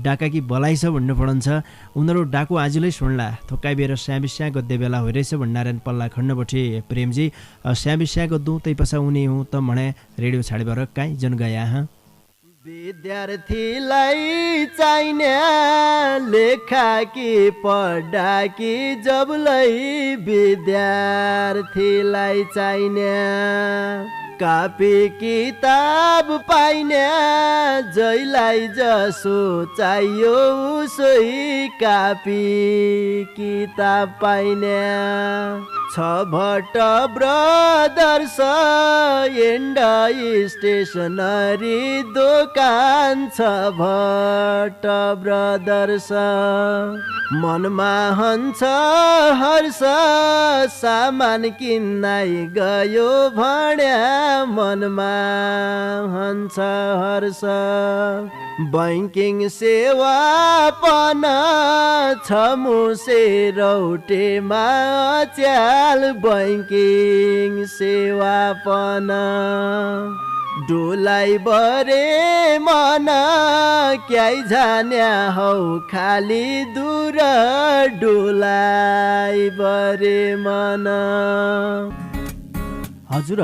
[SPEAKER 4] डाकाकी बलाइ छ भन्नु पढन्छ उनीहरू डाको आजलै सुन्ला थोक्काइ बेर स्याबिस्या गद्य बेला होइरहेछ भन्नारायण पल्ला खण्डबठे प्रेमजी स्याबिस्या गद्दु तै पछा उनी हुँ त भने रेडियो छाडेर काहीँ जन गया
[SPEAKER 1] विद्यार्थीलाई चाहिने लेखा कि पढा कि जबलै विद्यार्थीलाई चाहिने कापी किताब पाइने जैलाई जसो चाहियो उसै कापी किताब पाइने छ भट्ट ब्रदर्स एन्ड स्टेसनरी दोकान छ भट्ट ब्रदर्स मनमा हन्छ हर्ष सामान किन्नै गयो भन्या मनमा हन्छ हर्ष बैंकिङ सेवा पन छ मुसे रौटेमा च्याल बैंकिङ सेवा पन डोलाई बरे मन क्याइ जान्या हौ खाली दूर डोलाई बरे मन। हजुर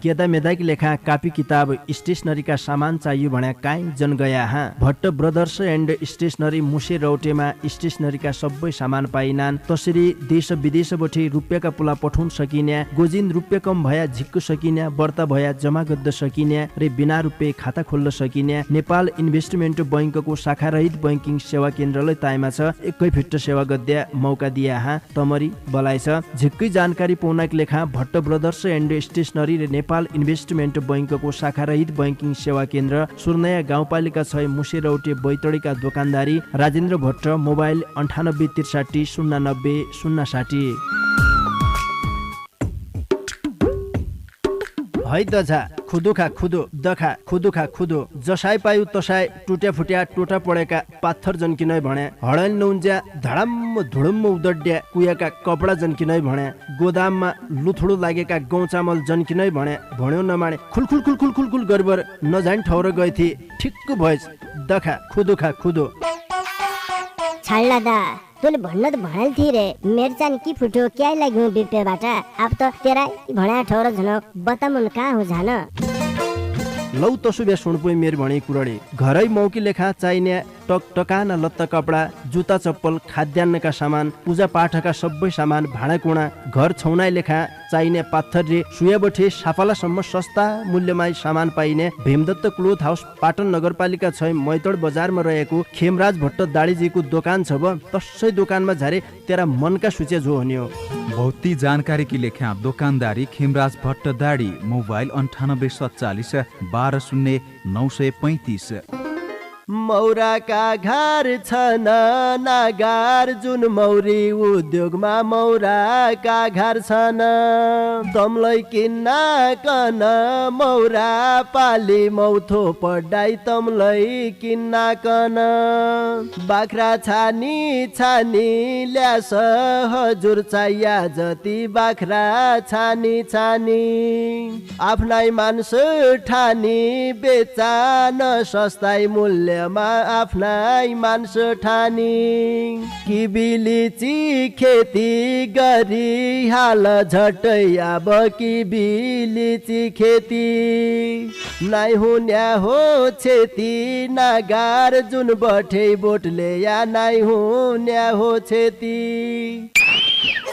[SPEAKER 1] केदा मेदाकी लेखा कापी किताब स्टेसनरीका सामान चाहियो भन्या काहीँ जन गया भट्ट ब्रदर्स एन्ड स्टेसनरी मुसे रौटेमा स्टेसनरीका सबै सामान पाइनान्। तसरी देश विदेशबठे रुपियाँका पुला पठाउन सकिन्या गोजिन रुपियाँ कम भया झिक्क सकिन्या बर्ता भया जमा गद्द सकिन्या रे बिना रुपियाँ खाता खोल्न सकिन्या नेपाल इन्भेस्टमेन्ट बैंकको शाखारहित बैंकिङ सेवा केन्द्रलाई ताइमा छ एकै फिट सेवा गद्या मौका दिया तमरी बलाइ छ। झिक्कै जानकारी पाउनका लेखा भट्ट ब्रदर्स एन्ड स्टेसनरी र नेपाल इन्भेस्टमेन्ट बैङ्कको शाखारहित बैङ्किङ सेवा केन्द्र सुर्नया गाउँपालिका 6 मुसेरौटे बैतडीका दोकानदारी राजेन्द्र भट्ट मोबाइल 98 63 090 060। है दझा खुदुखा खुदो दखा खुदुखा खुदो जसाई पायु तसाई टुट्या फुट्या टोटा पडेका पाथर जन्किनै भने हडल नउन्ज्या धडम्म धुडुम्म उदड्या कुयाका कपडा जन्किनै भने गोदाममा लुथुडो लागेका गहुँ चामल जन्किनै भने भन्यो नमाने खुलखुल खुलखुल खुलखुल गरबर नजान ठाउँ गए थिए ठिक्क भएछ दखा खुदुखा खुदो।
[SPEAKER 5] छाड्ला दा तैँले भन्न त भनेल थिए रे मेरो चाहिँ के फुट्यो क्या लाग्यो बिपेबाट अब त तेरा भन्या ठौर झन बतामुन कहाँ हो झान।
[SPEAKER 1] लौ तसुबे सुणपुई मेर भणी कुरडी घरै मौकी लेखा चाहिने टकटकाना लत्ता कपडा जुत्ता चप्पल खाद्यान्नका सामान पूजा पाठका सबै सामान भाँडाकुँडा घर छौनाइ लेखा चाहिने पाथर रे सुयाबठे साफालासम्म सस्ता मूल्यमा सामान पाइने भीमदत्त क्लोथ हाउस पाटन नगरपालिका 6 मैतड बजारमा रहेको खेमराज भट्ट दाडीजीको दोकान छ ब तसै दोकानमा झारे तेरा मनका सूचे जो हन्यो।
[SPEAKER 6] भौती जानकारी की लेख्या दोकानदारी खेमराज भट्ट दाडी मोबाइल 9847 12 0935।
[SPEAKER 1] मौराका घर छन् नागार जुन मौरी उद्योगमा मौराका घर छन् तमलाई किन्न कन मौरा पाली मौथो पढाइ तमलाई किन्न कन बाख्रा छानी छानी ल्यास हजुर चाहिया जति बाख्रा छानी छानी आफ्नै मान्छ ठानी बेचा न सस्ताई मूल्य आफ्नै मान्छ ठानी किबिलिची खेती गरी हाल झट्टै अब किबिलिची खेती नाइ हुन्या हो छेती नागार जुन बठे बोटले या नाइ हुन्या हो छेती।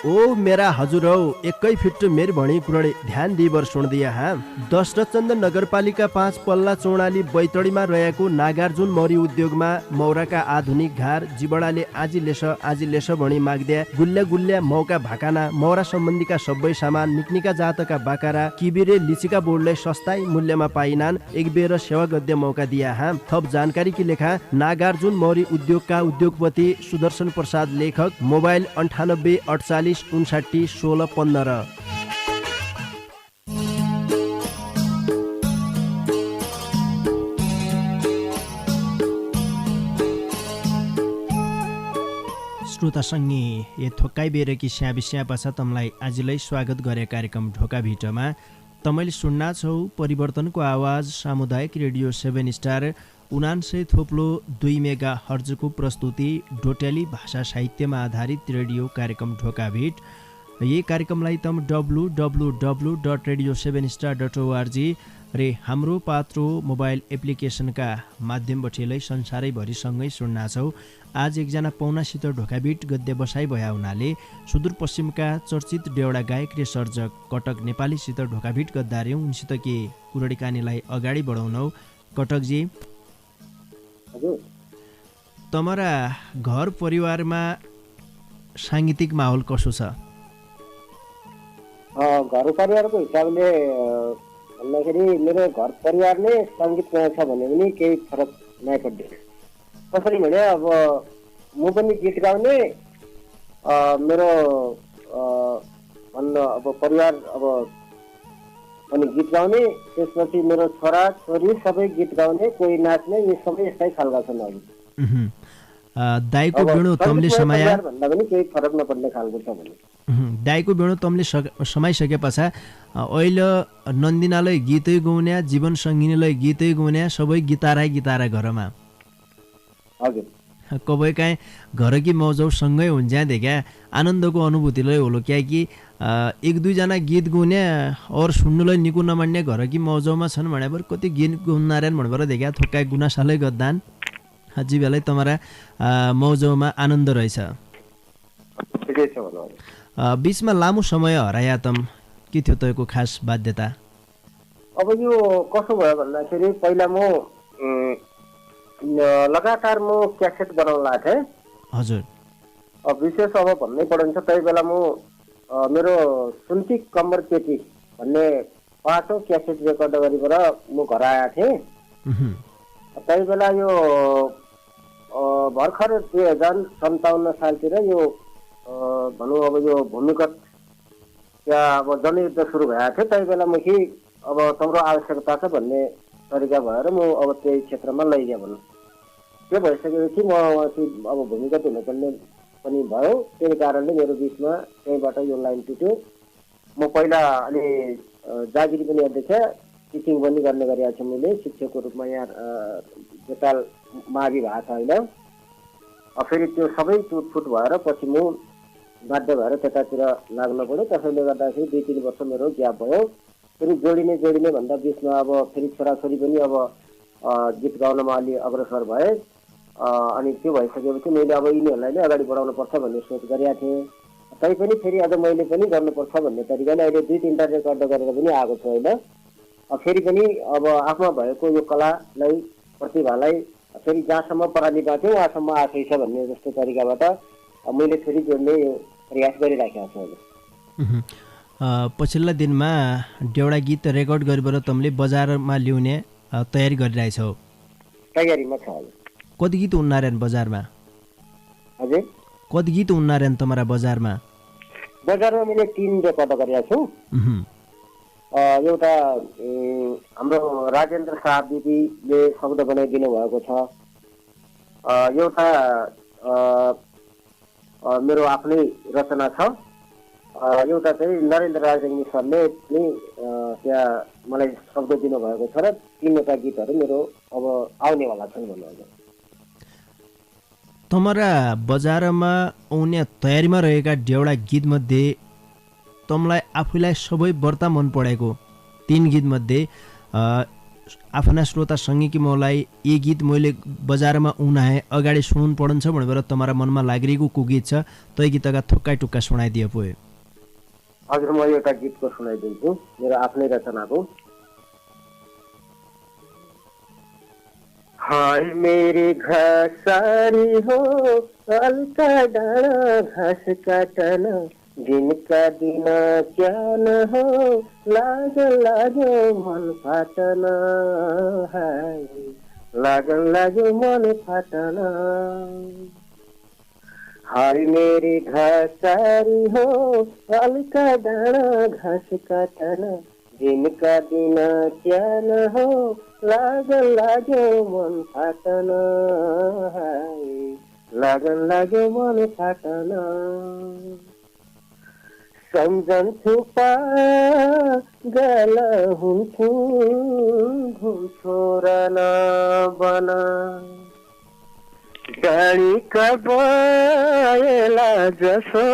[SPEAKER 1] ओ मेरा हजुरौ एकै फिट मेर भणी कुरडे ध्यान दिबर सुन्दिया हा दशरथचन्द नगरपालिका 5 पल्ला चौडाली बैतडीमा रहेको नागार्जुन मौरी उद्योगमा मौराका आधुनिक घार जिबडाले आजी लेस भणी माग्द्या गुल्ल्या गुल्ल्या मौका भाकाना मौरा सम्बन्धीका सबै सामान निक्निका जातका बाकारा किबिरे लिचिका बोर्डले सस्ताई मूल्यमा पाइनान् एक बेर सेवा गद्य मौका दिया हा। थप जानकारी की लेखा नागार्जुन मौरी उद्योगका उद्योगपति सुदर्शन प्रसाद लेखक मोबाइल 98 48 59 16 15।
[SPEAKER 4] श्रोता सङ्गी ए थोक्काइ बेरकी स्याबिस्या पछा तमलाई आजलाई स्वागत गरे कार्यक्रम ढोका भिटमा तमैले सुन्ना छौ परिवर्तनको आवाज सामुदायिक रेडियो 7 स्टार 99.2 मेगा हर्जको प्रस्तुति डोटेली भाषा साहित्यमा आधारित रेडियो कार्यक्रम ढोका भिट। यही कार्यक्रमलाई तम www.radio7star.org रे हाम्रो पात्रो मोबाइल एप्लिकेसनका माध्यमबाट संसारैभरिसँगै सुन्ना छौ। आज एकजना पौनासित ढोकाबिट गद्य बसाइ भया हुनाले सुदूरपश्चिमका चर्चित डेउडा गायक रे सर्जक कटक नेपालीसित ढोकाबिट गद्दार्यौँ। उनसित के कुरडिकानीलाई अगाडि बढाउनौ। कटकजी तमरा घर परिवारमा साङ्गीतिक माहौल कसो छ?
[SPEAKER 7] घर परिवारको हिसाबले भन्दाखेरि मेरो घर परिवार नै सङ्गीतमय छ भने पनि केही फरक नै पर्दैन। कसरी भने अब म पनि गीत गाउने मेरो भन्न अब परिवार अब अनि गीत गाउने त्यसपछि मेरो छोरा छोरी सबै गीत गाउने कोही नाच्ने यो सबै यस्तै खालका छन्। अहिले
[SPEAKER 4] दाइको बेणो तमले समाया
[SPEAKER 7] भन्दा पनि केही फरक नपर्ने खालको छ भने
[SPEAKER 4] दाइको बेणो तमले समाइसके पछा अहिले नन्दिनालाई गीतै गाउने जीवन सङ्गिनीलाई गीतै गाउने सबै गितारा घरमा
[SPEAKER 7] हजुर
[SPEAKER 4] कबै काहीँ घर कि मौजौ सँगै हुन्छ देखा आनन्दको अनुभूतिलाई होलो क्या कि एक दुईजना गीत गाउने और सुन्नुलाई निको नमान्ने घर कि मौजौमा छन् भने कति गीत गाउनारायण भन्नुभएर देखा थोक्का गुनासालै गद्दान जी बेलै तमरा मौजौमा आनन्द रहेछ।
[SPEAKER 7] ठिकै छ भन्नु।
[SPEAKER 4] बीचमा लामो समय हराया तम के थियो तपाईँको खास बाध्यता?
[SPEAKER 7] अब यो कसो भयो भन्दाखेरि पहिला म लगातार म क्यासेट बनाउन लागेको थिएँ।
[SPEAKER 4] हजुर
[SPEAKER 7] विशेष अब भन्नै पर्छ त्यही बेला म मेरो सुन्ती कम्बर केटी भन्ने 5औं क्यासेट रेकर्ड गरेर म घर आएको थिएँ। त्यही बेला यो भर्खर 2057 सालतिर यो भनौँ अब यो भूमिगत त्यहाँ अब जनयुद्ध सुरु भएको थियो। त्यही बेला म कि अब तम्रो आवश्यकता छ भन्ने तरिका भएर म अब त्यही क्षेत्रमा लैगेँ भनौँ। त्यो भइसकेपछि म अब भूमिगत हुनुपर्ने पनि भयो। त्यही कारणले मेरो बिचमा त्यहीँबाट यो लाइन टुट्यो। म पहिला अलि जागिरी पनि अध्यक्ष, टिचिङ पनि गर्ने गरेको छु मैले शिक्षकको रूपमा यहाँ नेपाल मावि भएको छ होइन। फेरि त्यो सबै टुटफुट भएर पछि म बाध्य भएर त्यतातिर लाग्न पऱ्यो। त्यसैले गर्दाखेरि 2-3 वर्ष मेरो ग्याप भयो। फेरि जोडिने भन्दा बिचमा अब फेरि छोराछोरी पनि अब गीत गाउनमा अलि अग्रसर भए। अनि त्यो भइसकेपछि मैले अब यिनीहरूलाई नै अगाडि बढाउनु पर्छ भन्ने सोच गरेका थिएँ। तैपनि फेरि अझ मैले पनि गर्नुपर्छ भन्ने तरिकाले अहिले 2-3टा रेकर्ड गरेर पनि आएको छु होइन। फेरि पनि अब आफूमा भएको यो कलालाई प्रतिभालाई फेरि जहाँसम्म पराली पाएको थियो उहाँसम्म आफै छ भन्ने जस्तो तरिकाबाट मैले फेरि जोड्ने प्रयास गरिराखेको छु अहिले।
[SPEAKER 4] पछिल्ला दिनमा देउडा गीत रेकर्ड गरेर तमले बजारमा ल्याउने तयारी गरिरहेछौ?
[SPEAKER 7] तयारीमा छ अहिले।
[SPEAKER 4] कति गीत उन्नारेन बजारमा?
[SPEAKER 7] हजुर,
[SPEAKER 4] कति गीत उन्नारेन तुम्हारा बजारमा?
[SPEAKER 7] बजारमा मैले 3 रेकर्ड गरेका छु। एउटा हाम्रो राजेन्द्र शाह दिदीले शब्द बनाइदिनु भएको छ। एउटा मेरो आफ्नै रचना छ। एउटा चाहिँ नरेन्द्र राजनी सरले पनि त्यहाँ मलाई शब्द दिनुभएको छ र 3वटा गीतहरू मेरो अब आउनेवाला छन् भन्नुहुन्छ।
[SPEAKER 4] तुम्हारा बजारमा आउने तयारीमा रहेका देउडा गीतमध्ये तमलाई आफूलाई सबै बढ्ता मन परेको 3 गीतमध्ये आफ्ना श्रोता सँगै कि मलाई ये गीत मैले बजारमा उनाए अगाडि सुन्नु पर्छ भनेर तुम्हारा मनमा लागिरहेको को गीत छ तै गीतका थोक्का टुक्का सुनाइदिए पोए।
[SPEAKER 7] हजुर, म एउटा गीतको सुनाइदिन्छु मेरो आफ्नै रचनाको। हाय मेरी घासारी हो हल्का डाँडा घाँस काटना दिन का दिन क्या न हो लाग्यो मन फाटना है लाग्यो मन फाटना। हाय मेरी घासारी हो हल्का डाँडा घाँस काटना दिन का दिन क्या न हो लाग्यो मन फाटना है लाग्यो मन फाटना। सम्झन्छु पागल हुन्छु घुम्छु र नबना गाडीका बयला जसो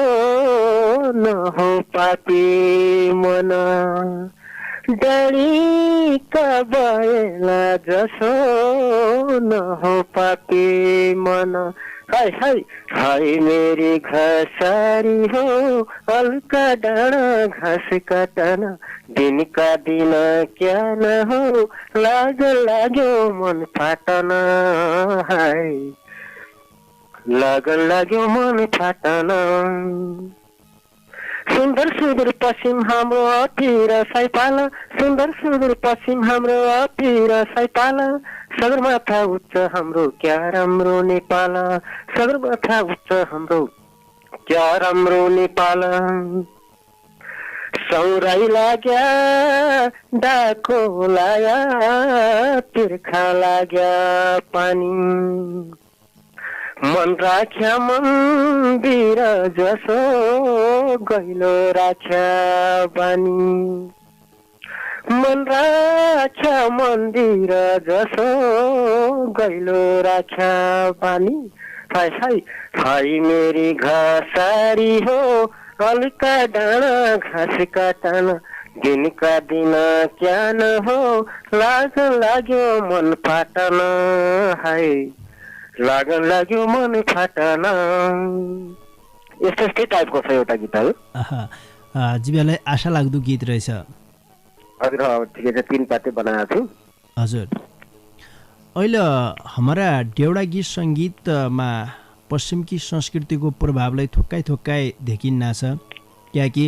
[SPEAKER 7] नहो पापी मन डाँडीका बयला जसो नहो पापी मन। हाय हाय हाय मेरी घासारी हो हल्का डाँडा घाँस काटना दिन का दिन क्या न हो लाग्यो मन फाटना है लाग्यो मन फाटना। सुन्दर सुदूर पश्चिम हाम्रो अतिर सैपाला सुन्दर सुदूर पश्चिम हाम्रो अतिर सैपाला सगरमाथा उच्च हाम्रो क्या राम्रो नेपाल सगरमाथा उच्च हाम्रो क्या राम्रो नेपाल। सौराई लाग्या डाको लाया तिर्खा लाग्या पानी मन राख्या मन्दिर जसो गहिलो राख्या बानी मन राख्या मन्दिर जसो गहिलो राख्या बानी। हाय हाय हाय मेरी घासारी हो हल्का डाँडा घाँस काटना दिन का दिन क्या न हो लाग्यो मन फाटना है लाग्यो मन फाटना। यस्तै टाइपको छ एउटा गीतहरू।
[SPEAKER 4] जीवनलाई आशा लाग्दो गीत रहेछ।
[SPEAKER 7] हजुर ठिकै छ, 3 पाटे बनाएको छु।
[SPEAKER 4] हजुर, अहिले हमारा देउडा गीत सङ्गीतमा पश्चिमकी संस्कृतिको प्रभावलाई थोक्काइ देखिन्न छ। किनकि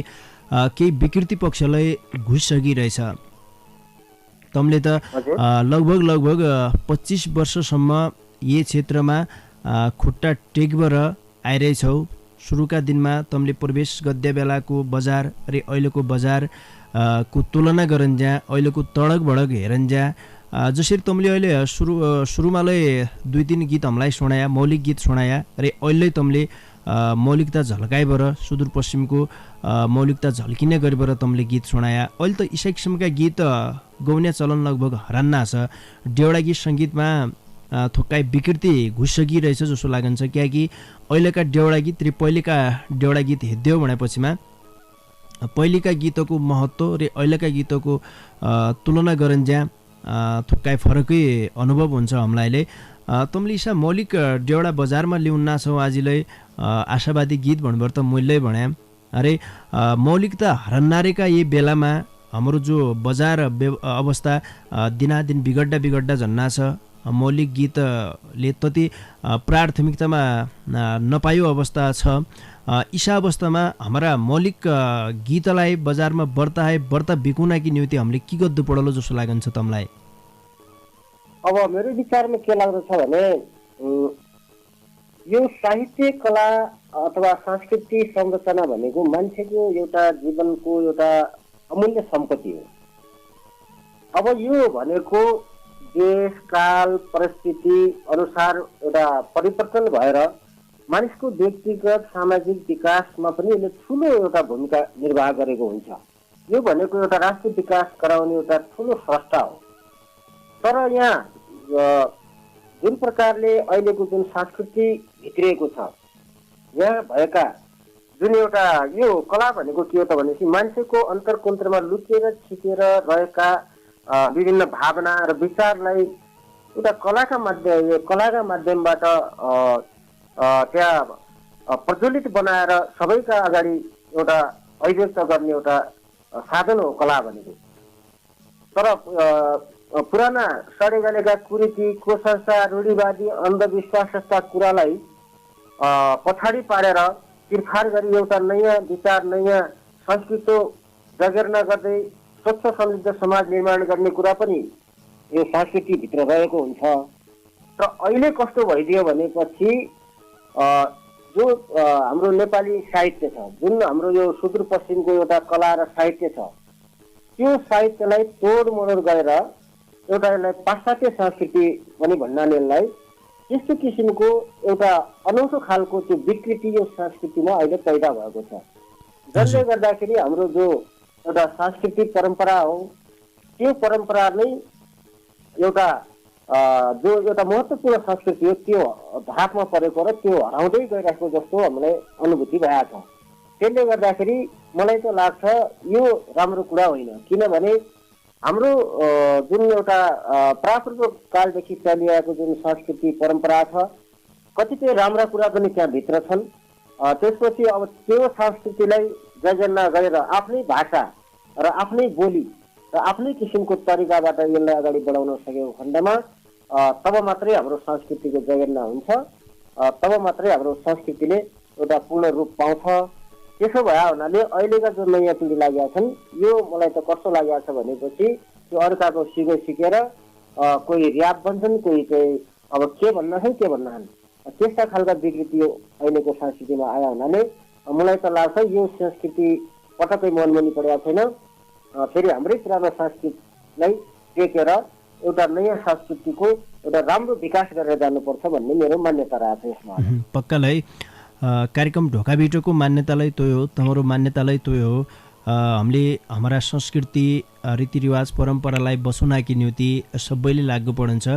[SPEAKER 4] केही विकृति पक्षलाई घुसिसकिरहेछ। तमले त लगभग 25 वर्षसम्म यही क्षेत्रमा खुट्टा टेकबर आइरहेछौ। सुरुका दिनमा तमले प्रवेश गद्या बेलाको बजार र अहिलेको बजार को तुलना गरन्जा, अहिलेको तडक भडक हेरन्जा, जसरी तमले अहिले सुरुमालाई 2-3 गीत हामीलाई सुनाया, मौलिक गीत सुनाया र अहिले तमले मौलिकता झल्काइबर सुदूरपश्चिमको मौलिकता झल्किने गरिबर तमले गीत सुनाया। अहिले त इसा किसिमका गीत गाउने चलन लगभग हरान्ना छ। देउडा गीत सङ्गीतमा थोक्काइ विकृति घुसिसकिरहेछ जस्तो लागन्छ, कियाकि अहिलेका देउडा गीत र पहिलेका देउडा गीत हेर्दियो भनेपछिमा पहिलेका गीतको महत्त्व र अहिलेका गीतको तुलना गरन्ज्या थोक्काइ फरकै अनुभव हुन्छ हामीलाई। तमले इसा मौलिक देउडा बजारमा ल्याउन्ना छौ आजलाई आशावादी गीत भन्नुभयो त मैले भने अरे मौलिकता हरान्नारेका यही बेलामा हाम्रो जो बजार अवस्था दिनादिन बिगड्दा झन्ना छ। मौलिक गीतले त्यति प्राथमिकतामा नपायो अवस्था छ। इसा अवस्थामा हाम्रा मौलिक गीतलाई बजारमा बढ्ता बिकुनाकी निम्ति हामीले के गर्नु पडलो जस्तो लागन्छ तमलाई?
[SPEAKER 7] अब मेरो विचारमा के लाग्दछ भने यो साहित्य कला अथवा संस्कृति संरचना भनेको मान्छेको एउटा जीवनको एउटा अमूल्य सम्पत्ति हो। अब यो भनेको देश काल परिस्थिति अनुसार एउटा परिवर्तन भएर मानिसको व्यक्तिगत सामाजिक विकासमा पनि यसले ठुलो एउटा भूमिका निर्वाह गरेको हुन्छ। यो भनेको एउटा राष्ट्र विकास गराउने एउटा ठुलो स्रष्टा हो। तर यहाँ जुन प्रकारले अहिलेको जुन संस्कृति भित्रिएको छ, यहाँ भएका जुन एउटा यो कला भनेको के हो त भनेपछि मान्छेको अन्तर्कुन्द्रमा लुकेर छिपेर रहेका विभिन्न भावना र विचारलाई एउटा कलाका माध्यमबाट त्यहाँ प्रज्वलित बनाएर सबैका अगाडि एउटा अभिव्यक्त गर्ने एउटा साधन हो कला भनेको। तर पुराना सडे गलेका कुरीति कुसंस्कार रूढिवादी अन्धविश्वास जस्ता कुरालाई पछाडि पारेर तिरफार गरी एउटा नयाँ विचार नयाँ संस्कृति जगेर्ना गर्दै स्वच्छ समृद्ध समाज निर्माण गर्ने कुरा पनि यो संस्कृतिभित्र रहेको हुन्छ। र अहिले कस्तो भइदियो भनेपछि जो हाम्रो नेपाली साहित्य छ, जुन हाम्रो यो सुदूरपश्चिमको एउटा कला र साहित्य छ, त्यो साहित्यलाई तोडमोड गरेर एउटा यसलाई पाश्चात्य संस्कृति पनि भन्नाले यसलाई त्यस्तो किसिमको एउटा अनौठो खालको त्यो विकृति यो संस्कृतिमा अहिले पैदा भएको छ। जसले गर्दाखेरि हाम्रो जो एउटा सांस्कृतिक परम्परा हो, त्यो परम्परा नै एउटा जो एउटा महत्त्वपूर्ण संस्कृति हो त्यो धापमा परेको र त्यो हराउँदै गइरहेको जस्तो हामीलाई अनुभूति भएको छ। त्यसले गर्दाखेरि मलाई त लाग्छ यो राम्रो कुरा होइन, किनभने हाम्रो जुन एउटा प्राकृतिक कालदेखि चलिआएको जुन संस्कृति परम्परा छ, कतिपय राम्रा कुरा पनि त्यहाँ भित्र छन्। त्यसपछि अब त्यो संस्कृतिलाई जगेर्ना गरेर आफ्नै भाषा र आफ्नै बोली र आफ्नै किसिमको तरिकाबाट यसलाई अगाडि बढाउन सकेको खण्डमा तब मात्रै हाम्रो संस्कृतिको जगेर्ना हुन्छ, तब मात्रै हाम्रो संस्कृतिले एउटा पूर्ण रूप पाउँछ। त्यसो भए हुनाले अहिलेका जो नयाँ पिँढी लागेका छन्, यो मलाई त कस्तो लागेको छ भनेपछि त्यो अर्काको सिकेर कोही र्याप बन्छन्, कोही चाहिँ अब के भन्नछन् के भन्नछन्, त्यस्ता खालका विकृति अहिलेको संस्कृतिमा आयो हुनाले मलाई त लाग्छ यो संस्कृति पटक्कै मनमुनि परेको छैन। फेरि हाम्रै पुरानो संस्कृतिलाई टेकेर एउटा नयाँ संस्कृतिको एउटा राम्रो विकास गरेर जानुपर्छ भन्ने मेरो मान्यता रहेछ यसमा।
[SPEAKER 4] पक्कालाई कार्यक्रम ढोकाभित्रको मान्यतालाई त्यो हो, तम्रो मान्यतालाई त्यो हो। हामीले हाम्रा संस्कृति रीतिरिवाज परम्परालाई बचाउनकी निम्ति सबैले लाग्नु पर्छ।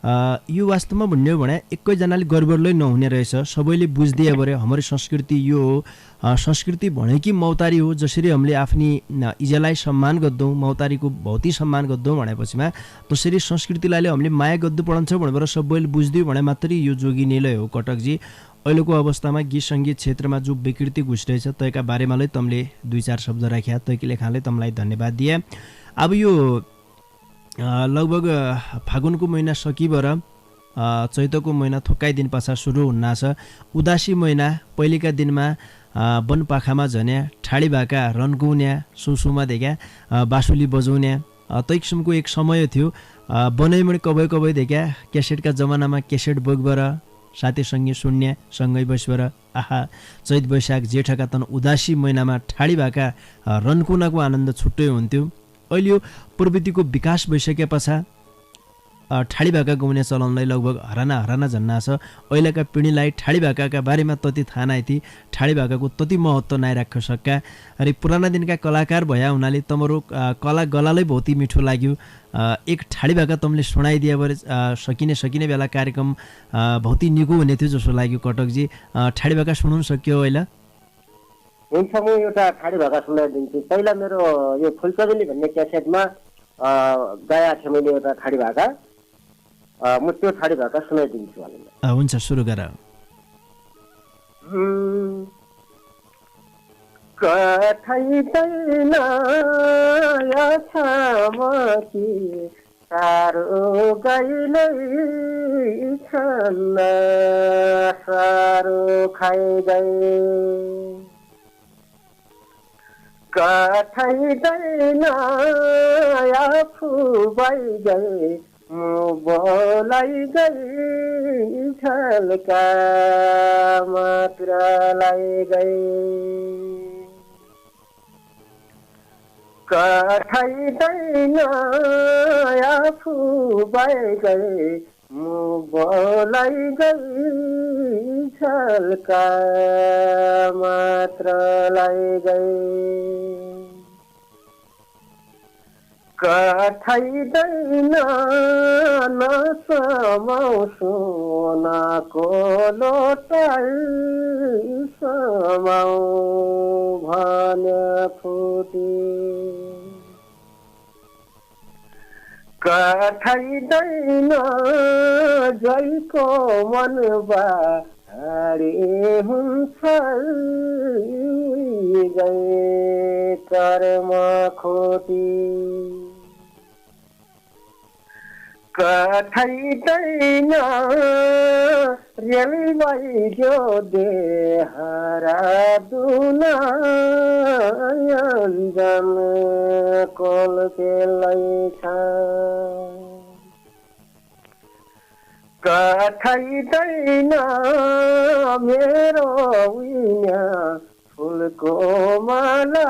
[SPEAKER 4] यो वास्तवमा भन्ने हो भने एकैजनाले गर्वले नहुने रहेछ, सबैले बुझ्दिए भरे हाम्रो संस्कृति यो हो। संस्कृति भनेकी मौतारी हो। जसरी हामीले आफ्नी इज्जतलाई सम्मान गर्दौँ, मौतारीको भौतिक सम्मान गर्दौँ भनेपछिमा त्यसरी संस्कृतिलाई हामीले माया गर्नु पर्छ भनेर सबैले बुझ्दियो भने मात्रै यो जोगिनेलै हो। कटकजी, अहिलेको अवस्थामा गीत सङ्गीत क्षेत्रमा जो विकृति घुसिरहेछ तयका बारेमा तमले 2-4 शब्द राख्या, तयकी लेखाले तमलाई धन्यवाद दिए। अब यो लगभग फागुनको महिना सकिबर चैतको महिना थोक्काइ दिन पछा सुरु हुन्नाछ उदासी महिना पहिलेका दिनमा वनपाखामा झन्या ठाडी भाका रन्कुन्या सुसुमा देखा बाँसुली बजाउन्या तै किसिमको एक समय थियो बनैमणि कबै कबै देखा क्यासेटका जमानामा क्यासेट बोकबर साथीसँगै सुन्ने सँगै बसेर आहा चैत वैशाख जेठका तन उदासी महिनामा ठाडी भाका रन्कुनाको आनन्द छुट्टै हुन्थ्यो। अहिले यो प्रविधिको विकास भइसके पछाडि ठाडी भाका गाउने चलनलाई लगभग हराना झन्ना छ। अहिलेका पिँढीलाई ठाडी भाकाका बारेमा तति थाहा नै थी, ठाडी भाकाको तति महत्त्व नै राख्न सक्का। अरे पुराना दिनका कलाकार भया हुनाले तमरो कला गलालै बहुतै मिठो लाग्यो। एक ठाडी भाका तमले सुनाइदिए भए सकिने बेला कार्यक्रम बहुतै निको हुने थियो जस्तो लाग्यो कटकजी। ठाडी भाका सुनाउन सक्यो अहिले?
[SPEAKER 7] हुन्छ, म एउटा ठाडी भाका सुनाइदिन्छु। पहिला मेरो यो फुलचमेली भन्ने क्यासेटमा गाया थियो मैले एउटा ठाडी भाका, म त्यो ठाडी भाका सुनाइदिन्छु।
[SPEAKER 4] हुन्छ, सुरु गर।
[SPEAKER 7] कठैदैन छामकी सारो गैलै छन् सारो खाइ गए कठैदैन आफू गए बोलाई गई छलका मात्रलाई गई कठैदैन आफू गए बोलाई गई छलका मात्रलाई गई कठैदैन नसमाउ सोनाको लोटाई समाउ भने फुटी कठैदैन जैको मनबा हरे हुन्छ गए कर्म खोटी कठैदैन रेलमै जो देहरा दुना जन कोल केलै छ कठैदैन मेरो उइना फुलको माला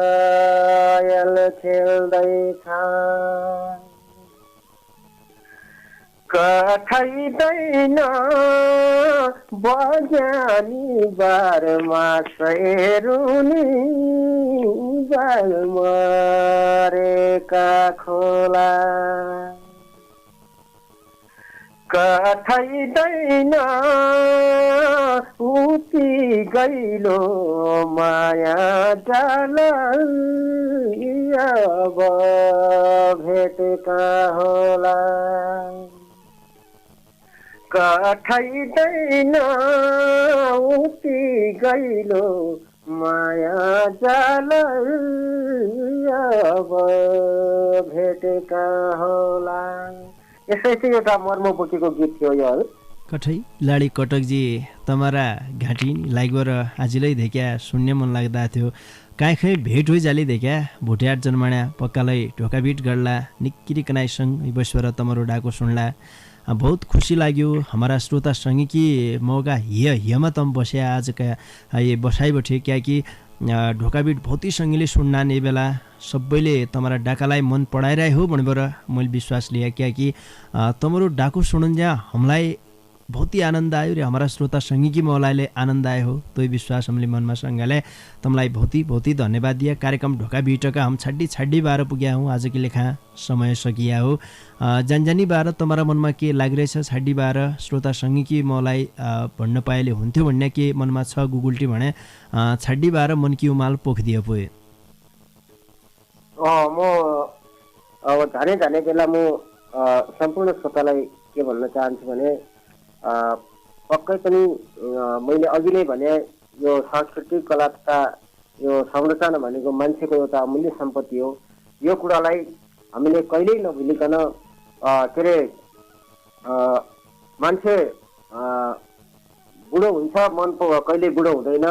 [SPEAKER 7] सायल खेल्दैछ कठैदैन बज्ञानी बारमा सैरुनी बाल मरेका खोला कठैदैन उति गैलो माया जाल अब भेट कहाँ होला कठैदैन उति गैलो माया जाल अब भेट कहाँ होला। यसै चाहिँ एउटा मर्म बोकेको गीत थियो यो।
[SPEAKER 4] कठै लाडी कटकजी तमारा घाँटी लागेर आजिलै देख्या सुन्ने मन लाग्दा थियो। काहीँ खै भेट होइ जाली देख्या भुटियाट जन्माण्या पक्कालै ढोकाभिट गर्ला निक्किरी कनाइसँग बसेर तमरो डाको सुन्ला बहुत खुसी लाग्यो। हमारा श्रोता सँगै कि मौका हियमा तम बस्या आजका ये बसाइ बठे क्या कि ढोकाबिट भौतीसँगले सुन्ना ने बेला सबैले तमरा डाकालाई मन पढाइरहे हो भनेर मैले विश्वास लिएँ क्या कि तमरो डाको सुनुन्जा हामीलाई बहुत ही आनंद आयो रे हमारा श्रोता संगी की मौलाइले आनंद आयो हो तो विश्वास हमले मनमा संगले तमलाई बहुत ही धन्यवाद दिया। कार्यक्रम ढोका बिटका हम छड्डी बार पुग्या हूँ आज की लेखा समय सकिया हो जानजानी बार तुम्हारा मनमा के लागिरहेछ छड्डी बार श्रोता संगी की मौलाई भन्न पाएले हुन्थ्यो भन्ने के मनमा छ गुगुल्टी भने छड्डी बार मन की उमाल पोखिदियो पोए।
[SPEAKER 7] म अब जाने बेला म सम्पूर्ण श्रोतालाई के भन्न चाहन्छु भने पक्कै पनि मैले अघि नै भने यो सांस्कृतिक कला तथा यो संरचना भनेको मान्छेको एउटा अमूल्य सम्पत्ति हो। यो कुरालाई हामीले कहिल्यै नभुलिकन के अरे मान्छे बुढो हुन्छ, मन कहिले बुढो हुँदैन।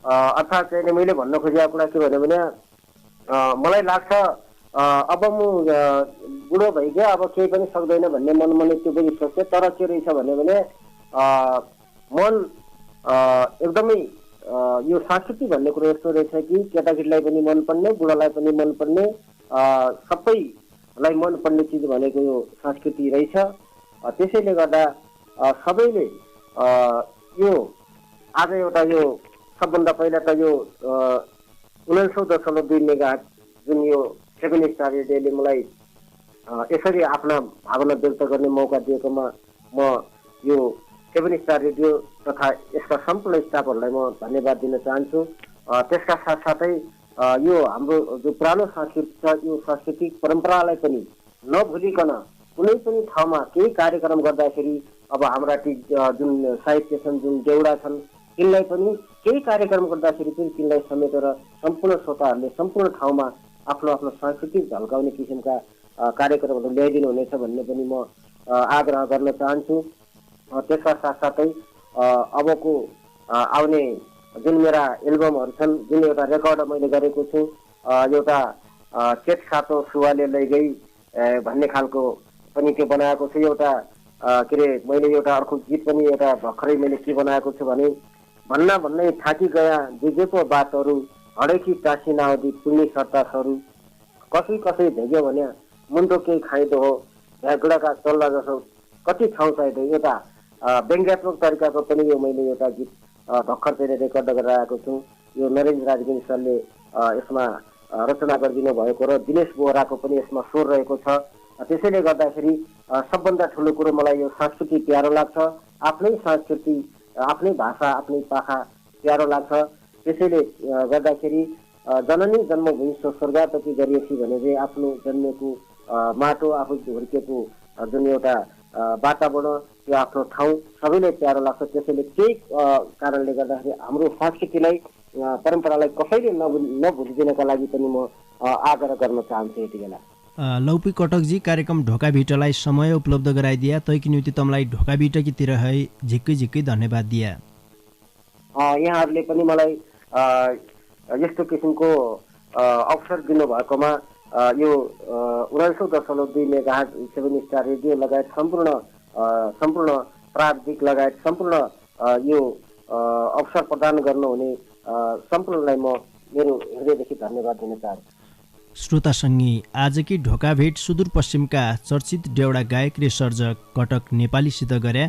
[SPEAKER 7] अर्थात् चाहिँ मैले भन्न खोजेको कुरा के भने मलाई लाग्छ अब म बुढो भइगयो, अब केही पनि सक्दैन भन्ने मनले त्यो पनि सोच्छ। तर के रहेछ भने मन एकदमै यो संस्कृति भन्ने कुरो यस्तो रहेछ कि केटाकेटीलाई पनि मनपर्ने, बुढालाई पनि मनपर्ने, सबैलाई मनपर्ने चिज भनेको यो संस्कृति रहेछ। त्यसैले गर्दा सबैले यो आज एउटा यो सबभन्दा पहिला त यो 99.2 मेगाहर्ज जुन यो 7 स्टार रेडियोले मलाई यसरी आफ्ना भावना व्यक्त गर्ने मौका दिएकोमा म यो 7 स्टार रेडियो तथा यसका सम्पूर्ण स्टाफहरूलाई म धन्यवाद दिन चाहन्छु। त्यसका साथसाथै यो हाम्रो जो पुरानो संस्कृति छ यो सांस्कृतिक परम्परालाई पनि नभुलिकन कुनै पनि ठाउँमा केही कार्यक्रम गर्दाखेरि अब हाम्रा ती जुन साहित्य छन्, जुन देउडा छन्, तिनलाई पनि केही कार्यक्रम गर्दाखेरि पनि तिनलाई समेटेर सम्पूर्ण श्रोताहरूले सम्पूर्ण ठाउँमा आफ्नो आफ्नो सांस्कृतिक झल्काउने किसिमका कार्यक्रमहरू ल्याइदिनु हुनेछ भन्ने पनि म आग्रह गर्न चाहन्छु। त्यसका साथसाथै अबको आउने जुन मेरा एल्बमहरू छन्, जुन एउटा रेकर्ड मैले गरेको छु, एउटा चेत सातो सुवाले लैगई भन्ने खालको पनि त्यो बनाएको छु। एउटा के अरे मैले एउटा अर्को गीत पनि एउटा भर्खरै मैले के बनाएको छु भने भन्नै थाकी गया जेजेको बातहरू हडेकी टाँसी नाउदी पुण्य सर्तासहरू कसै कसै भेग्यो भने मुन्टो केही खाइदो हो झ्यागुडाका चल्ला जसो कति ठाउँ चाहिँदो। एउटा व्यङ्ग्यात्मक तरिकाको पनि यो मैले एउटा गीत भर्खर चाहिँ रेकर्ड गरेर आएको छु। यो नरेन्द्र राजगिरी सरले यसमा रचना गरिदिनु भएको र दिनेश बोहराको पनि यसमा स्वर रहेको छ। त्यसैले गर्दाखेरि सबभन्दा ठुलो कुरो मलाई यो संस्कृति प्यारो लाग्छ। आफ्नै संस्कृति, आफ्नै भाषा, आफ्नै पाखा प्यारो लाग्छ। त्यसैले गर्दाखेरि जननी जन्मभूमि स्वर्गपति गरिएछि भने चाहिँ आफ्नो जन्मेको माटो, आफू हुर्केको जुन एउटा वातावरण, त्यो आफ्नो ठाउँ सबैलाई प्यारो लाग्छ। त्यसैले केही कारणले गर्दाखेरि हाम्रो संस्कृतिलाई, परम्परालाई कसैले नभुलिदिनका लागि पनि म आग्रह गर्न चाहन्छु। यति बेला
[SPEAKER 4] लौपी कटकजी कार्यक्रम ढोका भिटलाई समय उपलब्ध गराइदिया तैकी निम्ति तमलाई ढोका भिटकीतिर है झिक्कै झिक्कै धन्यवाद दिया।
[SPEAKER 7] यहाँहरूले पनि मलाई यस्तो किसिमको अवसर दिनुभएकोमा यो 99.2 मेगाहर्ज 7 स्टार रेडियो लगायत सम्पूर्ण प्राविधिक लगायत सम्पूर्ण यो अवसर प्रदान गर्नुहुने सम्पूर्णलाई म मेरो हृदयदेखि धन्यवाद दिन चाहन्छु।
[SPEAKER 4] श्रोता सङ्गी, आजकी ढोका भेट सुदूरपश्चिमका चर्चित देउडा गायक र सर्जक कटक नेपालीसित गरे।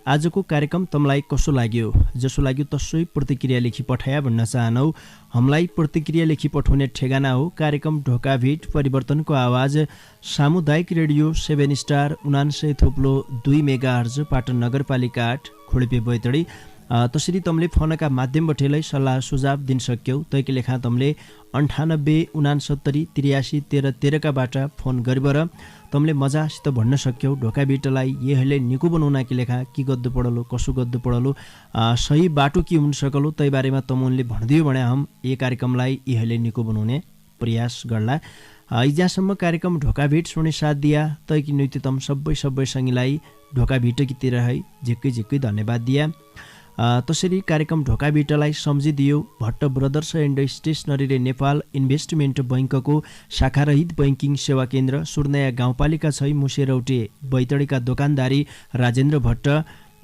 [SPEAKER 4] आजको कार्यक्रम तमलाई कसो लाग्यो? जसो लाग्यो तसै प्रतिक्रिया लेखी पठाया भन्न चाहनौ। हामीलाई प्रतिक्रिया लेखी पठाउने ठेगाना हो कार्यक्रम ढोका भेट परिवर्तनको आवाज, सामुदायिक रेडियो 7 स्टार 99.2 मेगाहर्ज, पाटन नगरपालिका 8, खोडीपे बैतडी। त्यसरी तमले फोनका माध्यमबाटै सल्लाह सुझाव दिन सक्यौ। तैकी लेखा तमले 98 69 83 13 13 का बाटा फोन गरिबर तमले मजासित भन्न सक्यौ ढोका बिटलाई यहले निको बनाउन कि लेखा कि गद्दु पडलो, कसो गद्दु पडलो, सही बाटो के हुन सकलो, तै बारेमा तमले भन्दियो भने हम यो कार्यक्रमलाई यहले निको बनाउने प्रयास गर्ला। इजासम्म कार्यक्रम ढोका भेट सुने साथ दिया तैकी न्यूनतम सबै सङ्गीलाई ढोका भिटकीतिर है झिक्कै झिक्कै धन्यवाद दिया। त्यसरी कार्यक्रम ढोका बिटलाई सम्झिदियो Bhatt brothers and stationery Nepal investment बैङ्कको शाखारहित बैङ्किङ सेवा केन्द्र, सुर्नया गाउँपालिका 6 मुसेरौटे बैतडीका दोकानदारी राजेन्द्र भट्ट,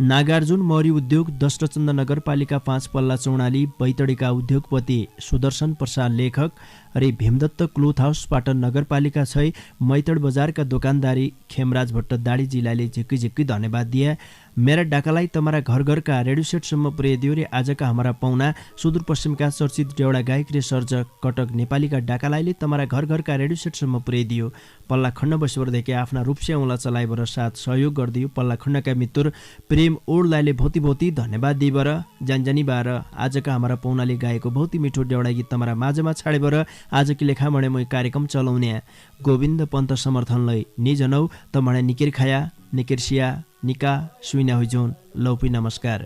[SPEAKER 4] नागार्जुन मौरी उद्योग 10 रचन्द नगरपालिका 5 पल्ला चौडाली बैतडीका उद्योगपति सुदर्शन प्रसाद लेखक रे भीमदत्त क्लोथ हाउस पाटन नगरपालिका 6 मैतड बजारका दोकानदारी खेमराज भट्ट दाडी जिल्लाले झिक्कै झिक्कै धन्यवाद दिए। मेरा डाकालाई तमारा घर घरका रेडियो सेटसम्म पुर्याइदियो रे आजका हाम्रा पाहुना सुदूरपश्चिमका चर्चित देउडा गायक रे सर्जक कटक नेपालीका डाकालाईले तमारा घर घरका रेडियो सेटसम्म पुर्याइदियो। पल्ला खण्ड बसेवरदेखि आफ्ना रूपसे औँला चलाइबर साथ सहयोग गरिदियो। पल्ला खण्डका मित्र प्रेम ओडलाईले भौती भौती धन्यवाद दिइबर जानजानी बार आजका हाम्रा पाहुनाले गाएको भौती मिठो देउडा गीत तमारा माझमा छाडेबर आजकी लेखा मणे म कार्यक्रम चलाउने गोविन्द पन्त समर्थनलाई निजनौ तमाणे निकेर खाया निकेर सिया निका सुइना हुइजोन लौपी नमस्कार।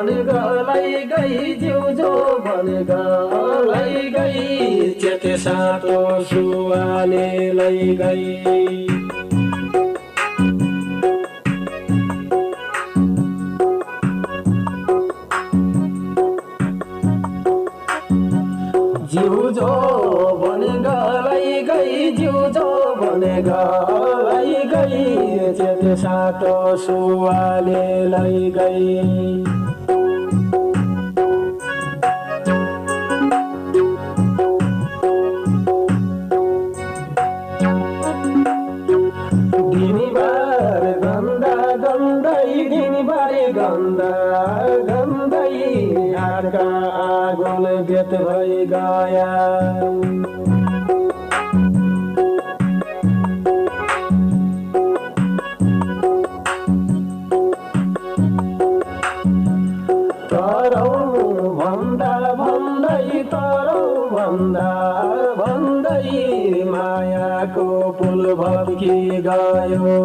[SPEAKER 8] भनेगालाई गई जिउजो भनेगालाई गई चेते सातो सुवाले लै गई जिउजो भनेगालाई गई जिउजो भनेगालाई गई चेते सातो सुवाले लै गई दिनबार गन्दा गन्दै दिनबारे गन्दा गन्दै हातका आगोल बेत भई गया भन्दा भन्दै मायाको पुल भत्की गयो